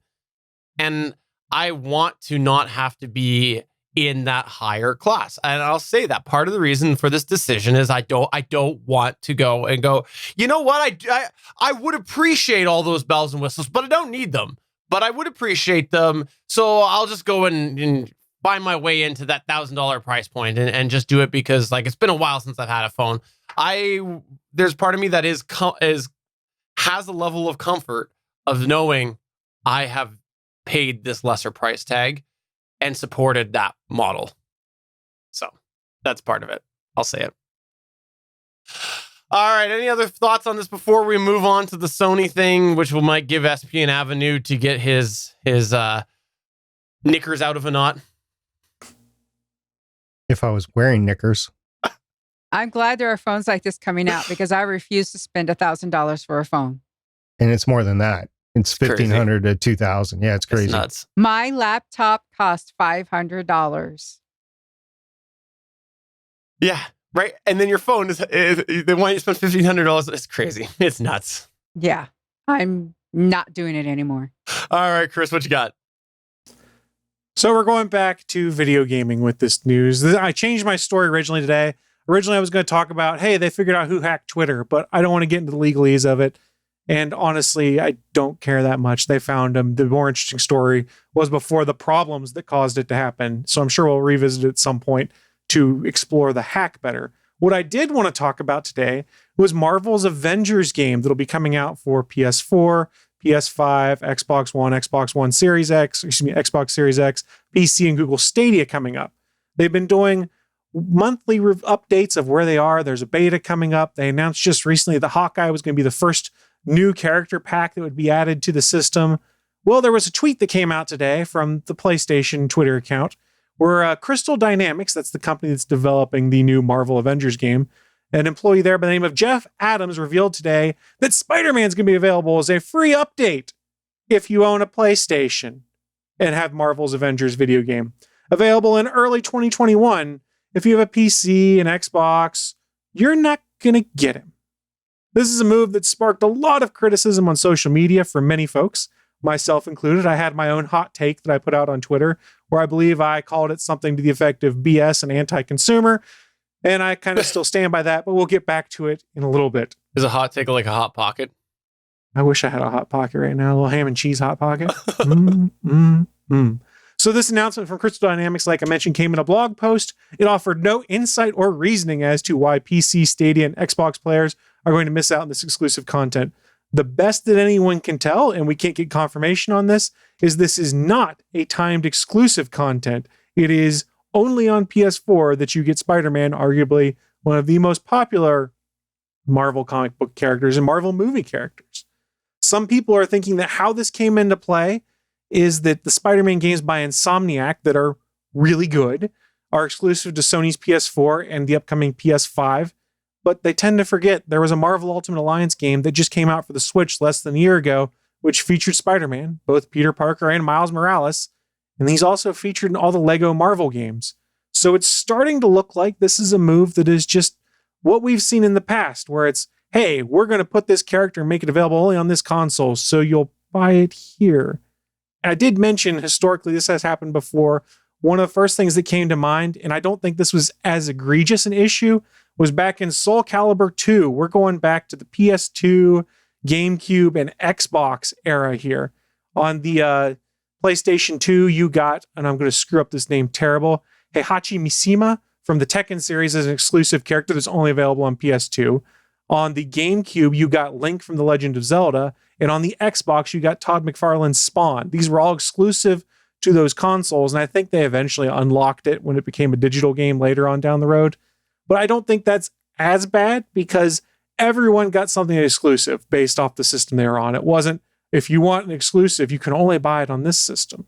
And I want to not have to be in that higher class. And I'll say that part of the reason for this decision is I don't want to go, you know what? I would appreciate all those bells and whistles, but I don't need them. But I would appreciate them. So I'll just go and find my way into that $1,000 price point and just do it because, like, it's been a while since I've had a phone. There's part of me that has a level of comfort of knowing I have paid this lesser price tag and supported that model. So that's part of it. I'll say it. All right. Any other thoughts on this before we move on to the Sony thing, which might give SP an avenue to get his knickers out of a knot? If I was wearing knickers. I'm glad there are phones like this coming out because I refuse to spend $1,000 for a phone. And it's more than that. It's $1,500 to $2,000. Yeah, it's crazy. It's nuts. My laptop cost $500. Yeah, right. And then your phone they want you to spend $1,500. It's crazy. It's nuts. Yeah, I'm not doing it anymore. All right, Chris, what you got? So we're going back to video gaming with this news. I changed my story originally today. Originally, I was going to talk about, hey, they figured out who hacked Twitter, but I don't want to get into the legalese of it. And honestly, I don't care that much. They found him. The more interesting story was before the problems that caused it to happen. So I'm sure we'll revisit it at some point to explore the hack better. What I did want to talk about today was Marvel's Avengers game that'll be coming out for PS4, PS5, Xbox One Series X, Xbox Series X, PC, and Google Stadia coming up. They've been doing monthly updates of where they are. There's a beta coming up. They announced just recently that Hawkeye was going to be the first new character pack that would be added to the system. Well, there was a tweet that came out today from the PlayStation Twitter account where Crystal Dynamics, that's the company that's developing the new Marvel Avengers game, an employee there by the name of Jeff Adams revealed today that Spiderman is going to be available as a free update if you own a PlayStation and have Marvel's Avengers video game. Available in early 2021. If you have a PC, an Xbox, you're not going to get him. This is a move that sparked a lot of criticism on social media from many folks, myself included. I had my own hot take that I put out on Twitter where I believe I called it something to the effect of BS and anti-consumer. And I kind of still stand by that, but we'll get back to it in a little bit. Is a hot take like a hot pocket? I wish I had a Hot Pocket right now, a little ham and cheese Hot Pocket. So this announcement from Crystal Dynamics, like I mentioned, came in a blog post. It offered no insight or reasoning as to why PC, Stadia, and Xbox players are going to miss out on this exclusive content. The best that anyone can tell, and we can't get confirmation on this is not a timed exclusive content. It is only on PS4 that you get Spider-Man, arguably one of the most popular Marvel comic book characters and Marvel movie characters. Some people are thinking that how this came into play is that the Spider-Man games by Insomniac that are really good are exclusive to Sony's PS4 and the upcoming PS5, but they tend to forget there was a Marvel Ultimate Alliance game that just came out for the Switch less than a year ago, which featured Spider-Man, both Peter Parker and Miles Morales, and he's also featured in all the Lego Marvel games. So it's starting to look like this is a move that is just what we've seen in the past, where it's, hey, we're going to put this character and make it available only on this console, so you'll buy it here. I did mention historically this has happened before. One of the first things that came to mind, and I don't think this was as egregious an issue, was back in Soul Calibur 2. We're going back to the PS2, GameCube, and Xbox era here. On the PlayStation 2, you got, and I'm going to screw up this name terrible, Heihachi Mishima from the Tekken series as an exclusive character that's only available on PS2. On the GameCube, you got Link from The Legend of Zelda. And on the Xbox, you got Todd McFarlane's Spawn. These were all exclusive to those consoles, and I think they eventually unlocked it when it became a digital game later on down the road. But I don't think that's as bad because everyone got something exclusive based off the system they were on. It wasn't, if you want an exclusive, you can only buy it on this system.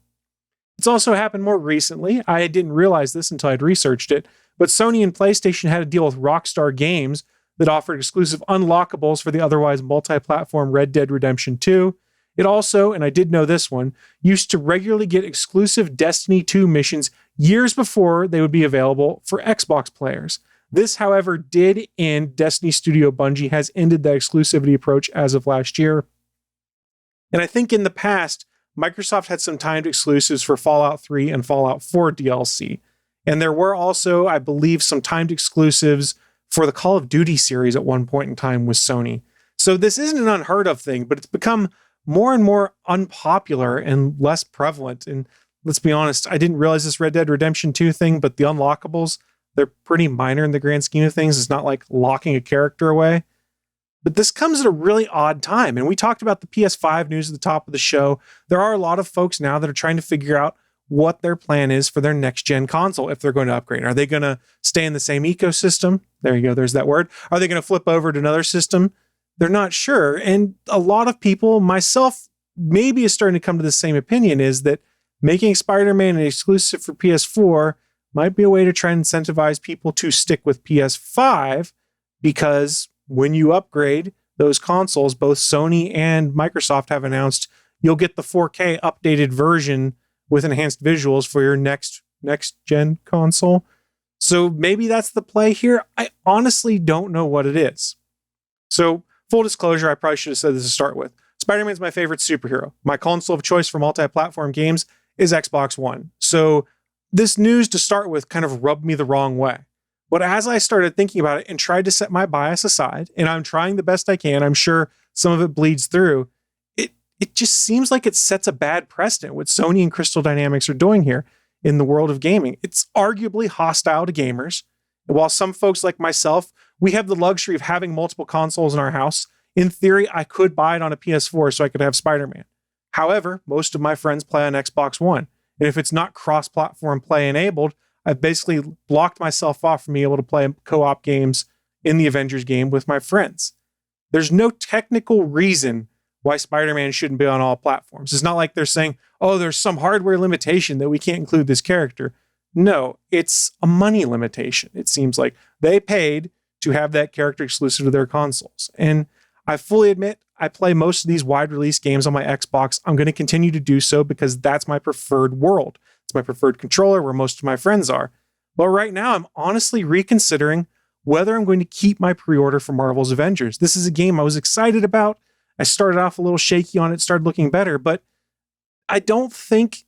It's also happened more recently. I didn't realize this until I'd researched it, but Sony and PlayStation had a deal with Rockstar Games that offered exclusive unlockables for the otherwise multi-platform Red Dead Redemption 2. It also, and I did know this one, used to regularly get exclusive Destiny 2 missions years before they would be available for Xbox players. This, however, did end. Destiny Studio Bungie has ended that exclusivity approach as of last year. And I think in the past, Microsoft had some timed exclusives for Fallout 3 and Fallout 4 DLC. And there were also, I believe, some timed exclusives for the Call of Duty series at one point in time with Sony. So this isn't an unheard of thing, but it's become more and more unpopular and less prevalent. And let's be honest, I didn't realize this Red Dead Redemption 2 thing, but the unlockables, they're pretty minor in the grand scheme of things. It's not like locking a character away. But this comes at a really odd time. And we talked about the PS5 news at the top of the show. There are a lot of folks now that are trying to figure out what their plan is for their next gen console if they're going to upgrade. Are they going to stay in the same ecosystem? There you go. There's that word. Are they going to flip over to another system? They're not sure. And a lot of people, myself, maybe is starting to come to the same opinion, is that making Spider-Man an exclusive for PS4 might be a way to try and incentivize people to stick with PS5, because when you upgrade those consoles, both Sony and Microsoft have announced you'll get the 4K updated version with enhanced visuals for your next gen console. So maybe that's the play here. I honestly don't know what it is. So full disclosure, I probably should have said this to start with. Spider-Man's my favorite superhero. My console of choice for multi-platform games is Xbox One. So this news to start with kind of rubbed me the wrong way. But as I started thinking about it and tried to set my bias aside, and I'm trying the best I can, I'm sure some of it bleeds through, it just seems like it sets a bad precedent what Sony and Crystal Dynamics are doing here in the world of gaming. It's arguably hostile to gamers. While some folks like myself, we have the luxury of having multiple consoles in our house, in theory, I could buy it on a PS4 so I could have Spider-Man. However, most of my friends play on Xbox One. And if it's not cross-platform play enabled, I've basically blocked myself off from being able to play co-op games in the Avengers game with my friends. There's no technical reason why Spider-Man shouldn't be on all platforms. It's not like they're saying, oh, there's some hardware limitation that we can't include this character. No, it's a money limitation. It seems like they paid to have that character exclusive to their consoles. And I fully admit, I play most of these wide release games on my Xbox. I'm going to continue to do so because that's my preferred world. It's my preferred controller where most of my friends are. But right now, I'm honestly reconsidering whether I'm going to keep my pre-order for Marvel's Avengers. This is a game I was excited about. I started off a little shaky on it, started looking better, but I don't think,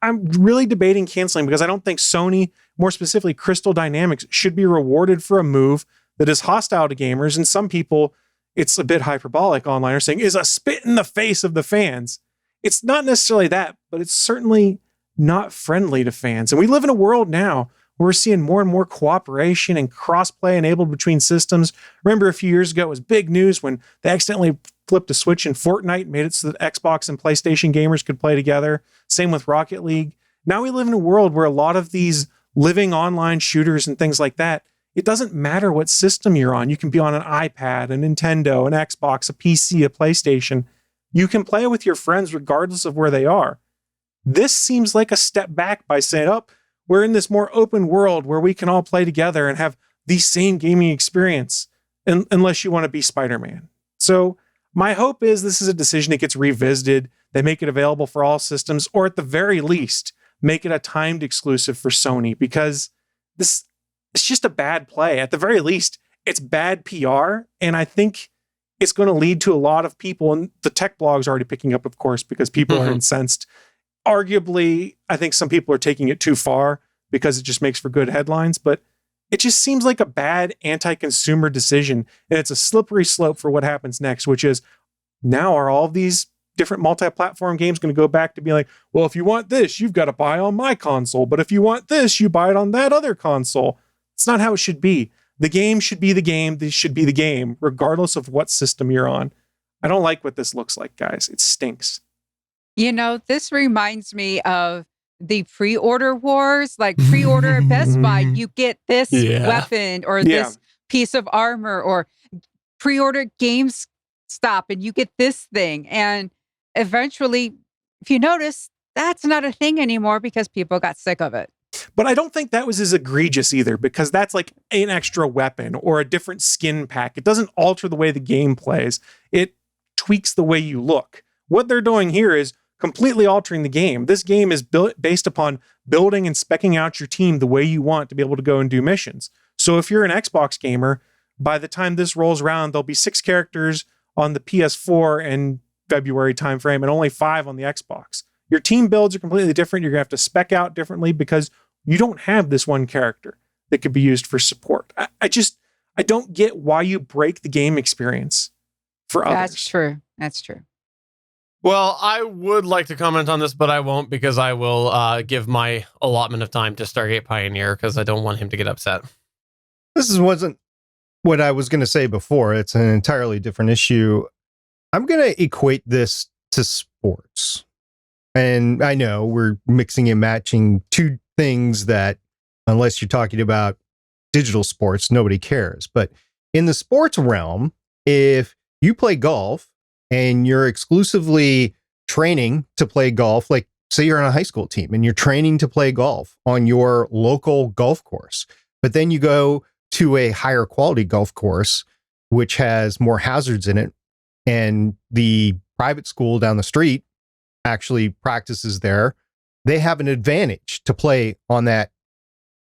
I'm really debating canceling because I don't think Sony, more specifically Crystal Dynamics, should be rewarded for a move that is hostile to gamers. And some people, it's a bit hyperbolic online are saying is a spit in the face of the fans. It's not necessarily that, but it's certainly not friendly to fans. And we live in a world now where we're seeing more and more cooperation and crossplay enabled between systems. Remember a few years ago, it was big news when they accidentally flipped a switch in Fortnite and made it so that Xbox and PlayStation gamers could play together. Same with Rocket League. Now we live in a world where a lot of these living online shooters and things like that, it doesn't matter what system you're on. You can be on an iPad, a Nintendo, an Xbox, a PC, a PlayStation. You can play with your friends regardless of where they are. This seems like a step back by saying, oh, we're in this more open world where we can all play together and have the same gaming experience, unless you want to be Spider-Man. So my hope is this is a decision that gets revisited. They make it available for all systems, or at the very least, make it a timed exclusive for Sony, because it's just a bad play. At the very least, it's bad PR, and I think it's going to lead to a lot of people, and the tech blogs are already picking up, of course, because people are incensed. Arguably, I think some people are taking it too far because it just makes for good headlines, but it just seems like a bad anti-consumer decision, and it's a slippery slope for what happens next, which is now are all of these different multi-platform games going to go back to be like, well, if you want this, you've got to buy on my console, but if you want this, you buy it on that other console. It's not how it should be. The game should be the game. This should be the game, regardless of what system you're on. I don't like what this looks like, guys. It stinks. You know, this reminds me of the pre-order wars, like pre-order at Best Buy, you get this weapon or this piece of armor, or pre-order GameStop and you get this thing. And eventually, if you notice, that's not a thing anymore because people got sick of it. But I don't think that was as egregious either, because that's like an extra weapon or a different skin pack. It doesn't alter the way the game plays. It tweaks the way you look. What they're doing here is completely altering the game. This game is built based upon building and speccing out your team the way you want to be able to go and do missions. So if you're an Xbox gamer, by the time this rolls around, there'll be 6 characters on the PS4 in February timeframe and only 5 on the Xbox. Your team builds are completely different. You're going to have to spec out differently because you don't have this one character that could be used for support. I don't get why you break the game experience for others. That's true. That's true. Well, I would like to comment on this, but I won't, because I will give my allotment of time to Stargate Pioneer, because I don't want him to get upset. Wasn't what I was going to say before. It's an entirely different issue. I'm going to equate this to sports. And I know we're mixing and matching two things that, unless you're talking about digital sports, nobody cares. But in the sports realm, if you play golf and you're exclusively training to play golf, like say you're on a high school team and you're training to play golf on your local golf course, but then you go to a higher quality golf course, which has more hazards in it, and the private school down the street actually practices there, they have an advantage to play on that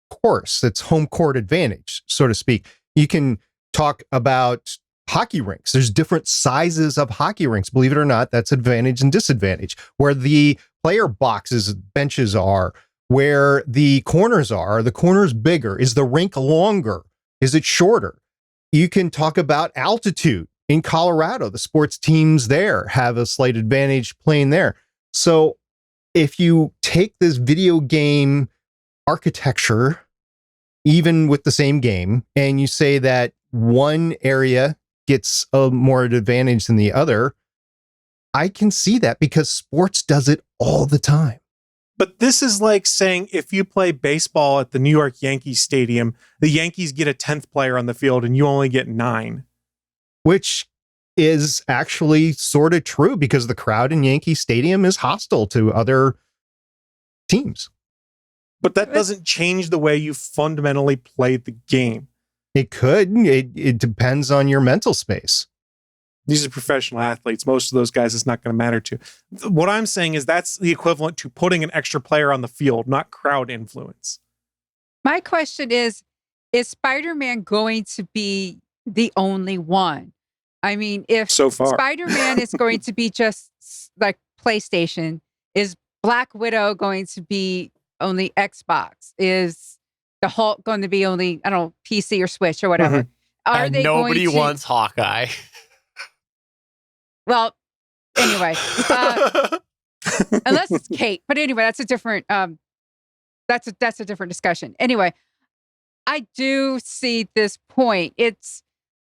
course. It's home court advantage, so to speak. You can talk about hockey rinks. There's different sizes of hockey rinks. Believe it or not, that's advantage and disadvantage. Where the player boxes, benches are, where the corners are the corners bigger? Is the rink longer? Is it shorter? You can talk about altitude. In Colorado, the sports teams there have a slight advantage playing there. So if you take this video game architecture, even with the same game, and you say that one area gets a more advantage than the other, I can see that because sports does it all the time. But this is like saying if you play baseball at the New York Yankees Stadium, the Yankees get a 10th player on the field and you only get 9. Which is actually sort of true because the crowd in Yankee Stadium is hostile to other teams. But that doesn't change the way you fundamentally play the game. It could. It depends on your mental space. These are professional athletes. Most of those guys it's not going to matter to. What I'm saying is that's the equivalent to putting an extra player on the field, not crowd influence. My question is Spider-Man going to be the only one? I mean, if so far Spider-Man is going to be just like PlayStation, is Black Widow going to be only Xbox? Is the Hulk going to be only, I don't know, PC or Switch or whatever? And nobody wants Hawkeye. Well, anyway, unless it's Kate. But anyway, that's a different that's a different discussion. Anyway, I do see this point. It's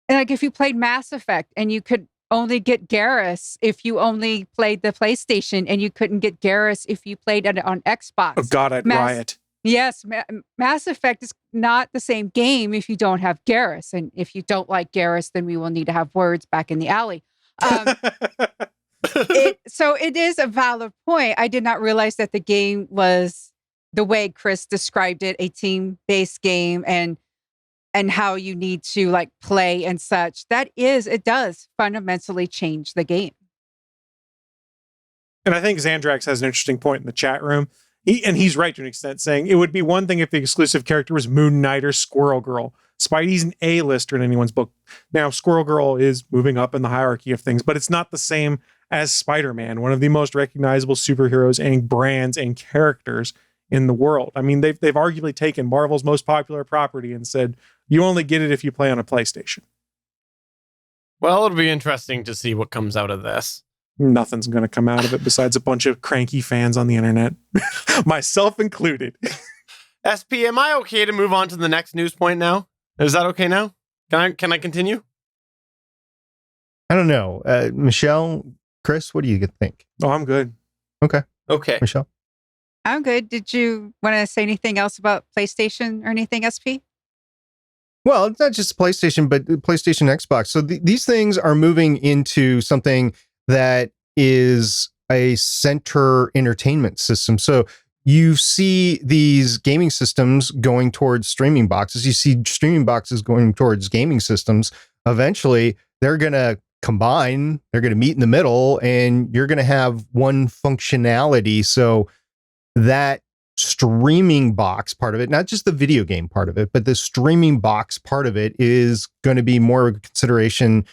like if you played Mass Effect and you could only get Garrus if you only played the PlayStation, and you couldn't get Garrus if you played it on Xbox. Oh God, I'd riot. Yes, Mass Effect is not the same game if you don't have Garrus. And if you don't like Garrus, then we will need to have words back in the alley. So it is a valid point. I did not realize that the game was the way Chris described it, a team-based game, and how you need to like play and such. It does fundamentally change the game. And I think Xandrax has an interesting point in the chat room. He's right to an extent, saying it would be one thing if the exclusive character was Moon Knight or Squirrel Girl. Spidey's an A-lister in anyone's book. Now, Squirrel Girl is moving up in the hierarchy of things, but it's not the same as Spider-Man, one of the most recognizable superheroes and brands and characters in the world. I mean, they've arguably taken Marvel's most popular property and said, you only get it if you play on a PlayStation. Well, it'll be interesting to see what comes out of this. Nothing's going to come out of it besides a bunch of cranky fans on the internet, myself included. SP, am I okay to move on to the next news point now? Is that okay now? Can I continue? I don't know. Michelle, Chris, what do you think? Oh, I'm good. Okay. Michelle? I'm good. Did you want to say anything else about PlayStation or anything, SP? Well, it's not just PlayStation, but PlayStation, Xbox. So these things are moving into something that is a center entertainment system. So you see these gaming systems going towards streaming boxes. You see streaming boxes going towards gaming systems. Eventually, they're going to combine. They're going to meet in the middle, and you're going to have one functionality. So that streaming box part of it, not just the video game part of it, but the streaming box part of it is going to be more of a consideration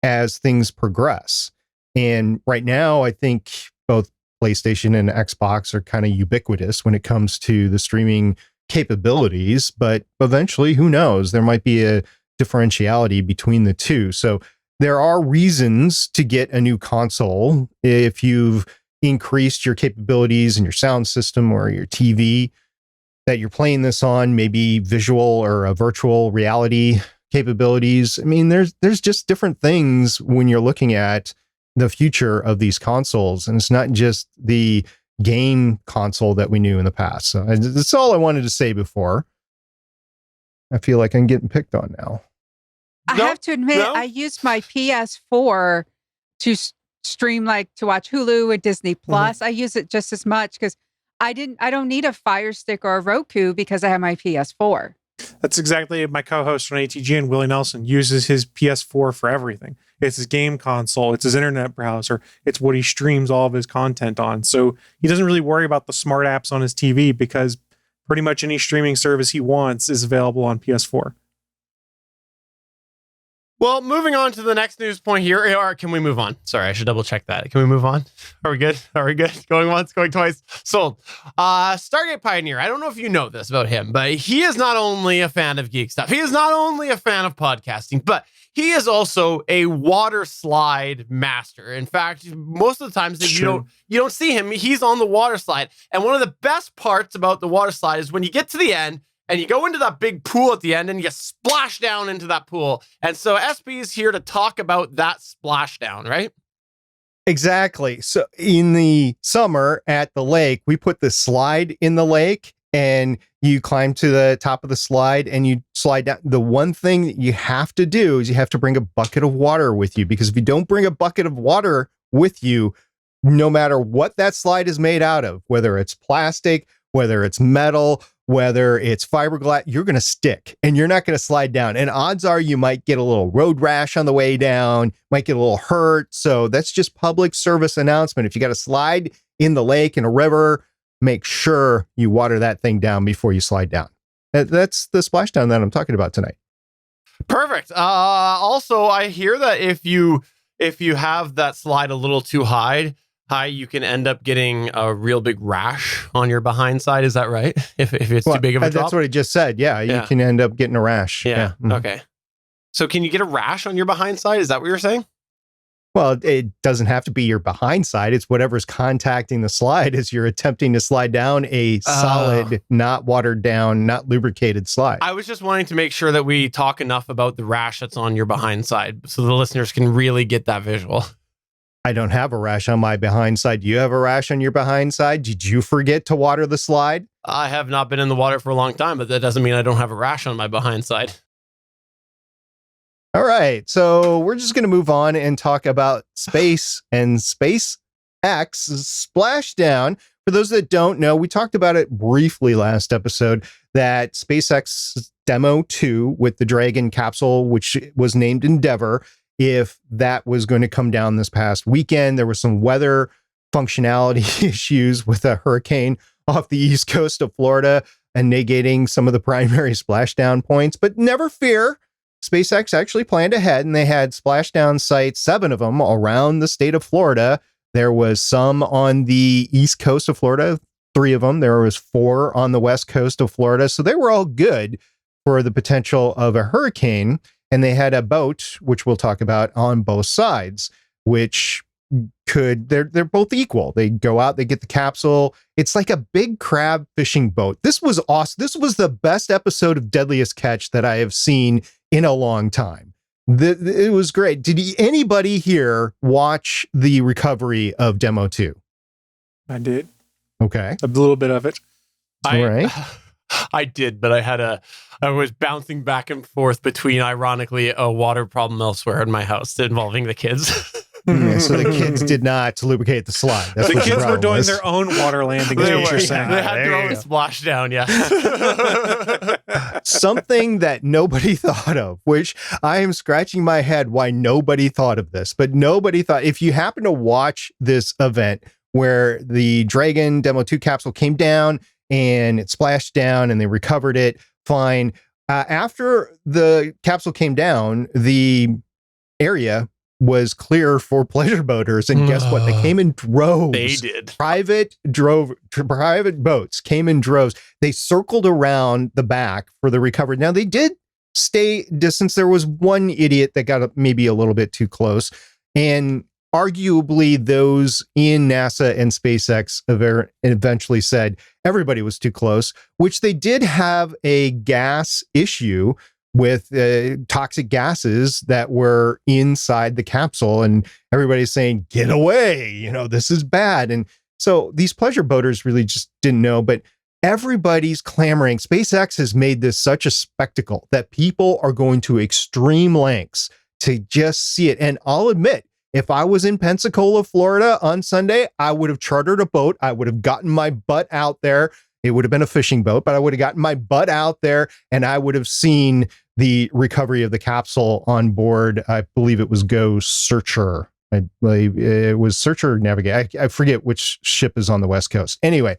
as things progress. And right now, I think both PlayStation and Xbox are kind of ubiquitous when it comes to the streaming capabilities, but eventually, who knows? There might be a differentiality between the two. So there are reasons to get a new console if you've increased your capabilities in your sound system or your TV that you're playing this on, maybe visual or a virtual reality capabilities. I mean, there's just different things when you're looking at the future of these consoles, and it's not just the game console that we knew in the past. So that's all I wanted to say before. I feel like I'm getting picked on now. I have to admit, I used my PS4 to stream, like to watch Hulu and Disney Plus. I use it just as much because I don't need a Fire Stick or a Roku because I have my PS4. That's exactly my co-host on ATGN, Willie Nelson, uses his PS4 for everything. It's his game console, it's his internet browser, it's what he streams all of his content on. So he doesn't really worry about the smart apps on his TV because pretty much any streaming service he wants is available on PS4. Well, moving on to the next news point here. Or can we move on? Sorry, I should double check that. Can we move on? Are we good? Going once, going twice. Sold. Stargate Pioneer. I don't know if you know this about him, but he is not only a fan of geek stuff. He is not only a fan of podcasting, but he is also a water slide master. In fact, most of the times that you don't see him, he's on the water slide. And one of the best parts about the water slide is when you get to the end, and you go into that big pool at the end and you splash down into that pool. And so SP is here to talk about that splashdown, right? Exactly. So in the summer at the lake, we put the slide in the lake and you climb to the top of the slide and you slide down. The one thing that you have to do is you have to bring a bucket of water with you, because if you don't bring a bucket of water with you, no matter what that slide is made out of, whether it's plastic, whether it's metal, whether it's fiberglass, you're going to stick and you're not going to slide down. And odds are you might get a little road rash on the way down, might get a little hurt. So that's just public service announcement. If you got to slide in the lake, in a river, make sure you water that thing down before you slide down. That's the splashdown that I'm talking about tonight. Perfect. Also, I hear that if you have that slide a little too high, you can end up getting a real big rash on your behind side. Is that right? If it's too big of a drop? That's what I just said. Yeah, you can end up getting a rash. Yeah. Okay. So can you get a rash on your behind side? Is that what you're saying? Well, it doesn't have to be your behind side. It's whatever's contacting the slide as you're attempting to slide down a solid, not watered down, not lubricated slide. I was just wanting to make sure that we talk enough about the rash that's on your behind side so the listeners can really get that visual. I don't have a rash on my behind side. Do you have a rash on your behind side? Did you forget to water the slide? I have not been in the water for a long time, but that doesn't mean I don't have a rash on my behind side. All right, so we're just going to move on and talk about space and SpaceX splashdown. For those that don't know, we talked about it briefly last episode, that SpaceX Demo 2 with the Dragon capsule, which was named Endeavour, if that was going to come down this past weekend. There was some weather functionality issues with a hurricane off the east coast of Florida and negating some of the primary splashdown points, but never fear. SpaceX actually planned ahead, and they had splashdown sites, 7 of them, around the state of Florida. There was some on the east coast of Florida, 3 of them. There was 4 on the west coast of Florida. So they were all good for the potential of a hurricane. And they had a boat, which we'll talk about, on both sides, which they're both equal. They go out, they get the capsule. It's like a big crab fishing boat. This was awesome. This was the best episode of Deadliest Catch that I have seen in a long time. It was great. Did anybody here watch the recovery of Demo 2? I did. Okay. A little bit of it. All right. I did, but I was bouncing back and forth between, ironically, a water problem elsewhere in my house involving the kids. Yeah, so the kids did not lubricate the slide. That's The what kids were doing was. their own water landing, is what you're saying. They had their own splashdown, yeah. Something that nobody thought of, which I am scratching my head why nobody thought of this, but nobody thought, if you happen to watch this event where the Dragon Demo 2 capsule came down and it splashed down and they recovered it, fine. After the capsule came down, the area was clear for pleasure boaters, and guess what? They came in droves. They did. Private boats came in droves. They circled around the back for the recovery. Now, they did stay distance. There was one idiot that got maybe a little bit too close, and arguably those in NASA and SpaceX eventually said everybody was too close, which they did have a gas issue with toxic gases that were inside the capsule, and everybody's saying, get away, this is bad. And so these pleasure boaters really just didn't know, but everybody's clamoring. SpaceX has made this such a spectacle that people are going to extreme lengths to just see it. And I'll admit, if I was in Pensacola, Florida on Sunday, I would have chartered a boat. I would have gotten my butt out there. It would have been a fishing boat, but I would have gotten my butt out there and I would have seen the recovery of the capsule on board. I believe it was Go Searcher. I believe it was Searcher or Navigator. I forget which ship is on the West Coast. Anyway,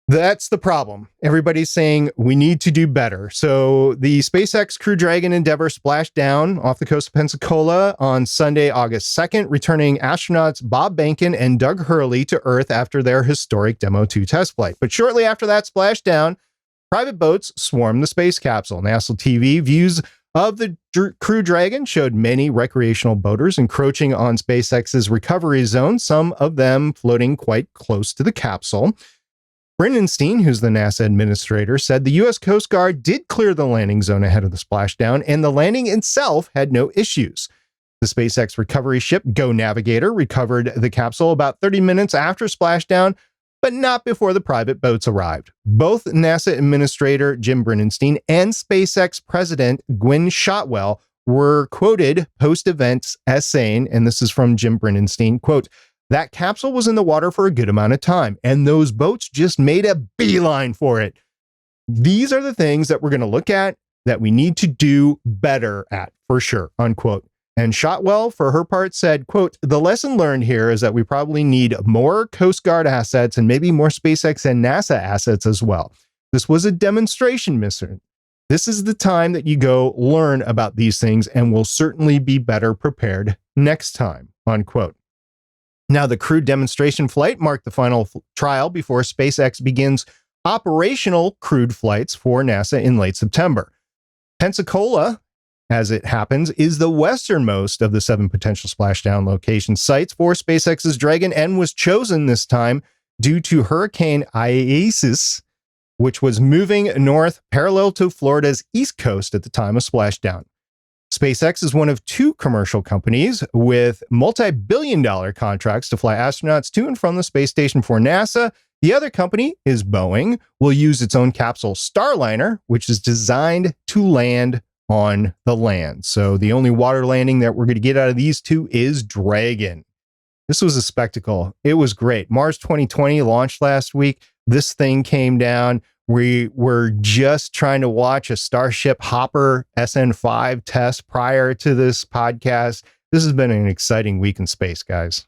that's the problem. Everybody's saying we need to do better. So the SpaceX Crew Dragon Endeavour splashed down off the coast of Pensacola on Sunday, August 2nd, returning astronauts Bob Behnken and Doug Hurley to Earth after their historic Demo 2 test flight. But shortly after that splashdown, private boats swarmed the space capsule. NASA TV views of the Crew Dragon showed many recreational boaters encroaching on SpaceX's recovery zone, some of them floating quite close to the capsule. Bridenstine, who's the NASA administrator, said the U.S. Coast Guard did clear the landing zone ahead of the splashdown, and the landing itself had no issues. The SpaceX recovery ship GoNavigator recovered the capsule about 30 minutes after splashdown, but not before the private boats arrived. Both NASA Administrator Jim Bridenstine and SpaceX President Gwynne Shotwell were quoted post-events as saying, and this is from Jim Bridenstine, quote, "That capsule was in the water for a good amount of time, and those boats just made a beeline for it. These are the things that we're going to look at that we need to do better at, for sure," unquote. And Shotwell, for her part, said, quote, "The lesson learned here is that we probably need more Coast Guard assets and maybe more SpaceX and NASA assets as well. This was a demonstration mission. This is the time that you go learn about these things and will certainly be better prepared next time," unquote. Now, the crew demonstration flight marked the final trial before SpaceX begins operational crewed flights for NASA in late September. Pensacola as it happens, is the westernmost of the 7 potential splashdown location sites for SpaceX's Dragon, and was chosen this time due to Hurricane Isis, which was moving north parallel to Florida's east coast at the time of splashdown. SpaceX is one of 2 commercial companies with multi-billion-dollar contracts to fly astronauts to and from the space station for NASA. The other company is Boeing, will use its own capsule Starliner, which is designed to land on the land. So the only water landing that we're going to get out of these 2 is Dragon. This was a spectacle. It was great. Mars 2020 launched last week. This thing came down. We were just trying to watch a Starship Hopper SN5 test prior to this podcast. This has been an exciting week in space, guys.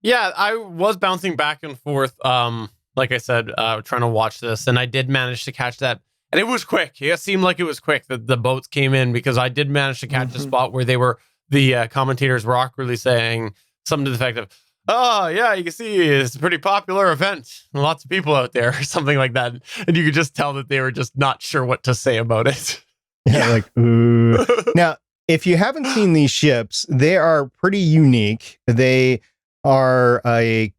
Yeah, I was bouncing back and forth. Like I said, trying to watch this, and I did manage to catch that. And it was quick. It seemed like it was quick that the boats came in, because I did manage to catch a spot where the commentators were awkwardly saying something to the effect of, "Oh, yeah, you can see it's a pretty popular event. Lots of people out there," or something like that. And you could just tell that they were just not sure what to say about it. Yeah, like, ooh. Now, if you haven't seen these ships, they are pretty unique. They are a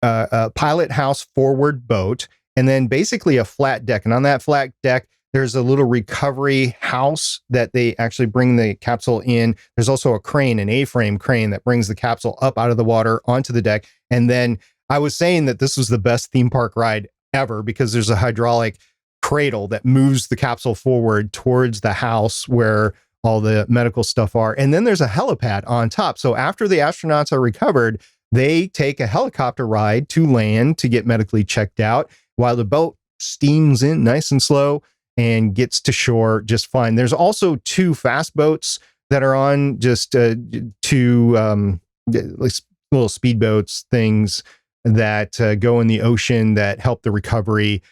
pilot house forward boat, and then basically a flat deck. And on that flat deck, there's a little recovery house that they actually bring the capsule in. There's also a crane, an A-frame crane that brings the capsule up out of the water onto the deck. And then I was saying that this was the best theme park ride ever, because there's a hydraulic cradle that moves the capsule forward towards the house where all the medical stuff are. And then there's a helipad on top. So after the astronauts are recovered, they take a helicopter ride to land to get medically checked out, while the boat steams in nice and slow and gets to shore just fine. There's also 2 fast boats that are on, just 2 like little speedboats, things that go in the ocean that help the recovery.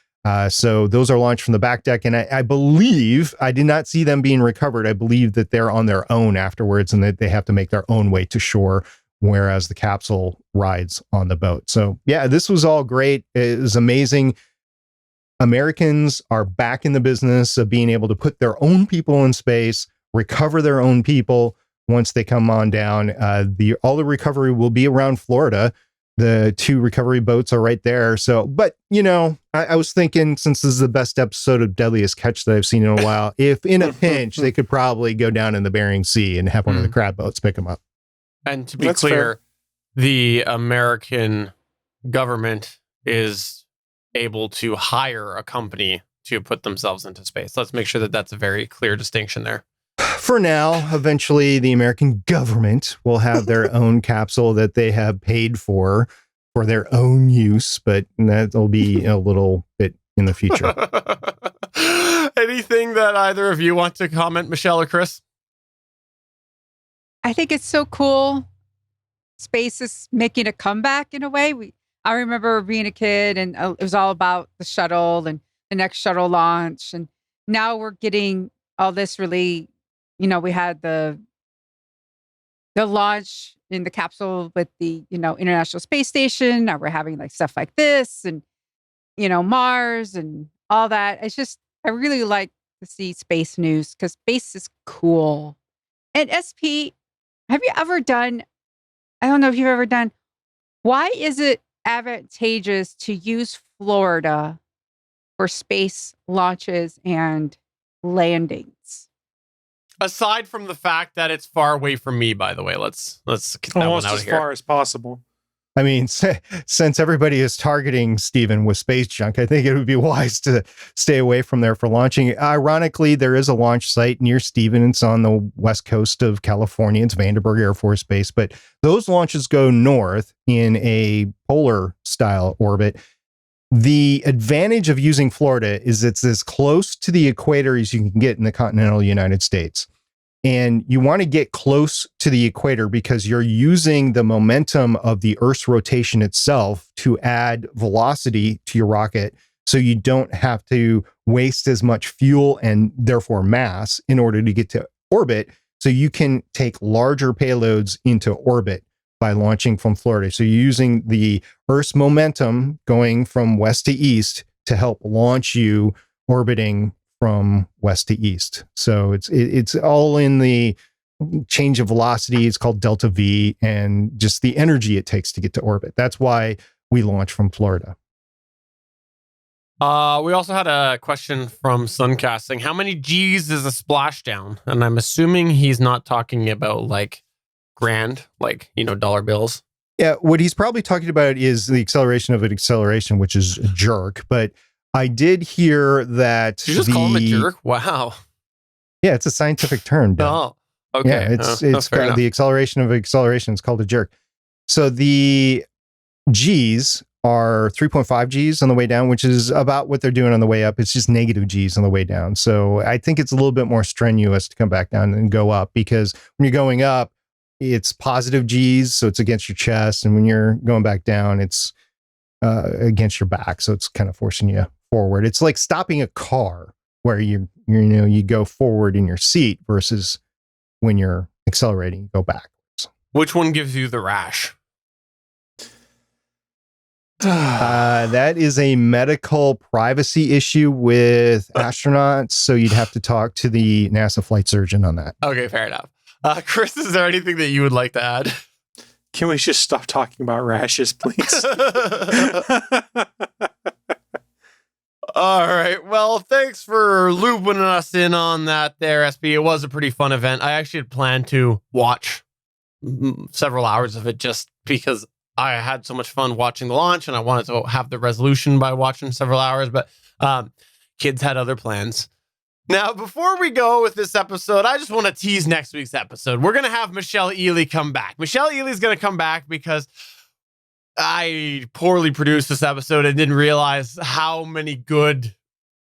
So those are launched from the back deck. And I believe, I did not see them being recovered. I believe that they're on their own afterwards, and that they have to make their own way to shore, whereas the capsule rides on the boat. So yeah, this was all great. It was amazing. Americans are back in the business of being able to put their own people in space, recover their own people once they come on down. All the recovery will be around Florida. The 2 recovery boats are right there. So, but I was thinking, since this is the best episode of Deadliest Catch that I've seen in a while, if in a pinch, they could probably go down in the Bering Sea and have one of the crab boats pick them up. And to be clear, the American government is able to hire a company to put themselves into space. Let's make sure that that's a very clear distinction there. For now, eventually the American government will have their own capsule that they have paid for their own use, but that'll be a little bit in the future. Anything that either of you want to comment, Michelle or Chris? I think it's so cool. Space is making a comeback in a way. I remember being a kid, and it was all about the shuttle and the next shuttle launch. And now we're getting all this really, we had the launch in the capsule with the, International Space Station. Now we're having like stuff like this, and, Mars and all that. It's just, I really like to see space news, because space is cool. And SP, have you ever done, I don't know if you've ever done, why is it advantageous to use Florida for space launches and landings? Aside from the fact that it's far away from me, by the way, let's get that almost one out as here. far as possible. I mean, since everybody is targeting Stephen with space junk, I think it would be wise to stay away from there for launching. Ironically, there is a launch site near Stephen. It's on the west coast of California. It's Vandenberg Air Force Base, but those launches go north in a polar style orbit. The advantage of using Florida is it's as close to the equator as you can get in the continental United States. And you want to get close to the equator because you're using the momentum of the Earth's rotation itself to add velocity to your rocket. So you don't have to waste as much fuel and therefore mass in order to get to orbit. So you can take larger payloads into orbit by launching from Florida. So you're using the Earth's momentum going from west to east to help launch you orbiting from west to east. So it's all in the change of velocity. It's called delta V, and just the energy it takes to get to orbit. That's why we launch from Florida. We also had a question from Suncast saying, how many G's is a splashdown? And I'm assuming he's not talking about like grand, like, dollar bills. Yeah, what he's probably talking about is the acceleration of an acceleration, which is a jerk. But I did hear that. Did you just call him a jerk? Wow. Yeah, it's a scientific term. Oh, okay. Yeah, it's called the acceleration of acceleration. It's called a jerk. So the G's are 3.5 G's on the way down, which is about what they're doing on the way up. It's just negative G's on the way down. So I think it's a little bit more strenuous to come back down and go up, because when you're going up, it's positive G's, so it's against your chest. And when you're going back down, it's against your back. So it's kind of forcing you forward. It's like stopping a car where you go forward in your seat versus when you're accelerating, you go backwards. Which one gives you the rash? That is a medical privacy issue with astronauts, so you'd have to talk to the NASA flight surgeon on that. Okay, fair enough. Chris, is there anything that you would like to add? Can we just stop talking about rashes, please? All right. Well, thanks for looping us in on that there, SB. It was a pretty fun event. I actually had planned to watch several hours of it just because I had so much fun watching the launch, and I wanted to have the resolution by watching several hours, but kids had other plans. Now, before we go with this episode, I just want to tease next week's episode. We're going to have Michelle Ealey come back. Michelle Ealey is going to come back because I poorly produced this episode and didn't realize how many good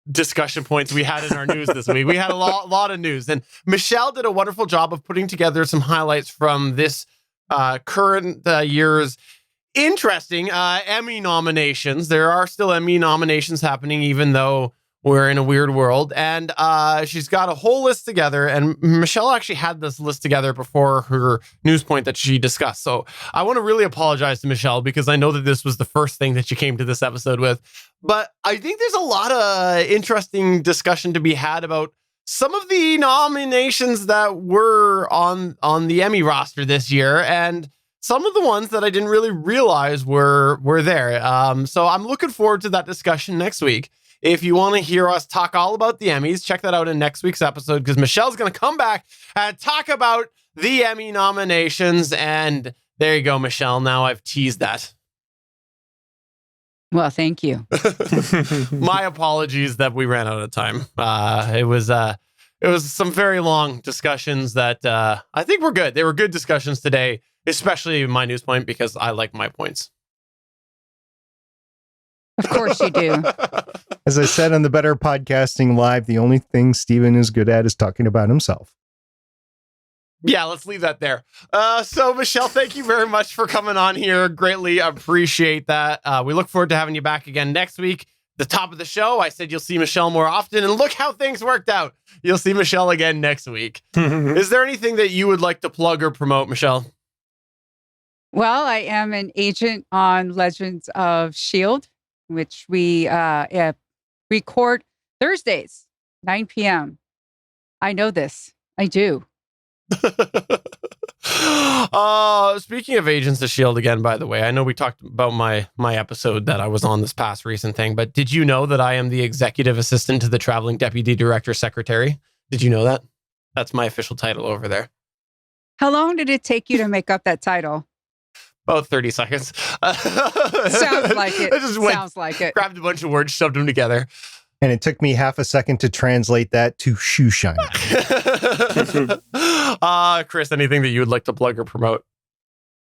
discussion points we had in our news this week. We had a lot of news, and Michelle did a wonderful job of putting together some highlights from this current year's interesting Emmy nominations. There are still Emmy nominations happening, even though we're in a weird world. And she's got a whole list together. And Michelle actually had this list together before her news point that she discussed. So I want to really apologize to Michelle, because I know that this was the first thing that she came to this episode with. But I think there's a lot of interesting discussion to be had about some of the nominations that were on the Emmy roster this year, and some of the ones that I didn't really realize were there. So I'm looking forward to that discussion next week. If you want to hear us talk all about the Emmys, check that out in next week's episode, because Michelle's going to come back and talk about the Emmy nominations. And there you go, Michelle. Now I've teased that. Well, thank you. My apologies that we ran out of time. It was some very long discussions that I think were good. They were good discussions today, especially my news point, because I like my points. Of course you do. As I said on the Better Podcasting Live, the only thing Steven is good at is talking about himself. Yeah, let's leave that there. So, Michelle, thank you very much for coming on here. Greatly appreciate that. We look forward to having you back again next week. The top of the show, I said you'll see Michelle more often, and look how things worked out. You'll see Michelle again next week. Is there anything that you would like to plug or promote, Michelle? Well, I am an agent on Legends of S.H.I.E.L.D., which we record Thursdays, 9 p.m. I know this. I do. Speaking of Agents of S.H.I.E.L.D. again, by the way, I know we talked about my episode that I was on this past recent thing, but did you know that I am the executive assistant to the traveling deputy director secretary? Did you know that? That's my official title over there. How long did it take you to make up that title? About 30 seconds. Sounds like it. Sounds like it. Grabbed a bunch of words, shoved them together. And it took me half a second to translate that to shoe shine. Chris, anything that you would like to plug or promote?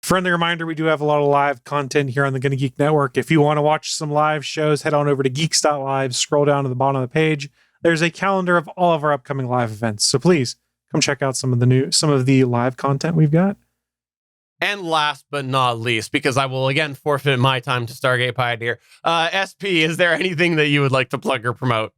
Friendly reminder, we do have a lot of live content here on the Gonna Geek Network. If you want to watch some live shows, head on over to geeks.live, scroll down to the bottom of the page. There's a calendar of all of our upcoming live events. So please come check out some of the live content we've got. And last but not least, because I will again forfeit my time to Stargate Pioneer, SP, is there anything that you would like to plug or promote?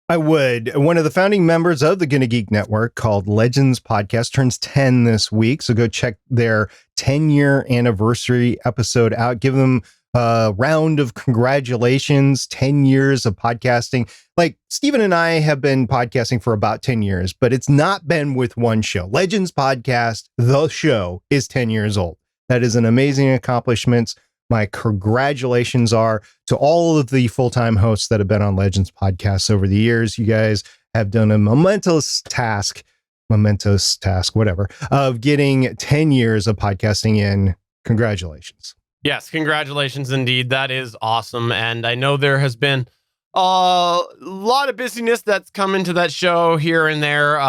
I would. One of the founding members of the Gonna Geek Network, called Legends Podcast, turns 10 this week. So go check their 10-year anniversary episode out. Give them round of congratulations, 10 years of podcasting. Like, Stephen and I have been podcasting for about 10 years, but it's not been with one show. Legends Podcast, the show, is 10 years old. That is an amazing accomplishment. My congratulations are to all of the full-time hosts that have been on Legends Podcasts over the years. You guys have done a momentous task, whatever, of getting 10 years of podcasting in. Congratulations. Yes, congratulations indeed. That is awesome. And I know there has been a lot of busyness that's come into that show here and there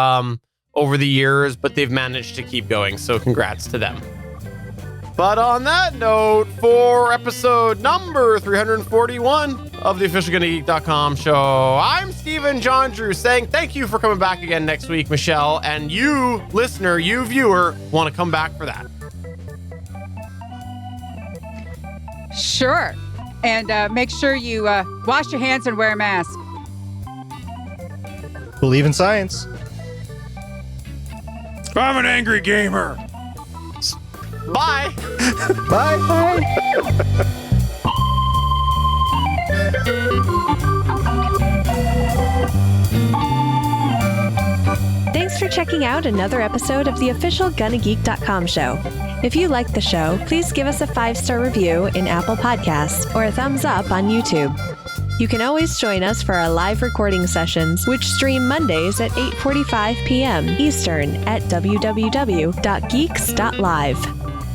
over the years, but they've managed to keep going. So congrats to them. But on that note, for episode number 341 of the official GonnaGeek.com show, I'm Stephen John Drew saying thank you for coming back again next week, Michelle. And you, listener, you viewer, want to come back for that. Sure. And make sure you wash your hands and wear a mask. Believe in science. I'm an angry gamer. Bye. Bye. Thanks for checking out another episode of the official GonnaGeek.com show. If you like the show, please give us a 5-star review in Apple Podcasts or a thumbs up on YouTube. You can always join us for our live recording sessions, which stream Mondays at 8:45 p.m. Eastern at www.geeks.live.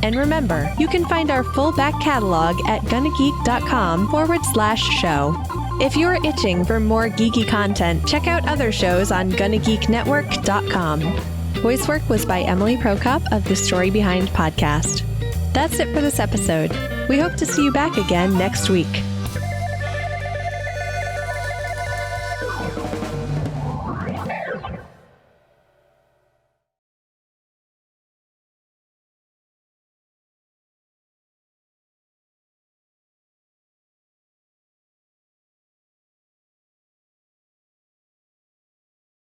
And remember, you can find our full back catalog at GonnaGeek.com/show. If you're itching for more geeky content, check out other shows on GonnaGeekNetwork.com. Voice work was by Emily Prokop of The Story Behind podcast. That's it for this episode. We hope to see you back again next week.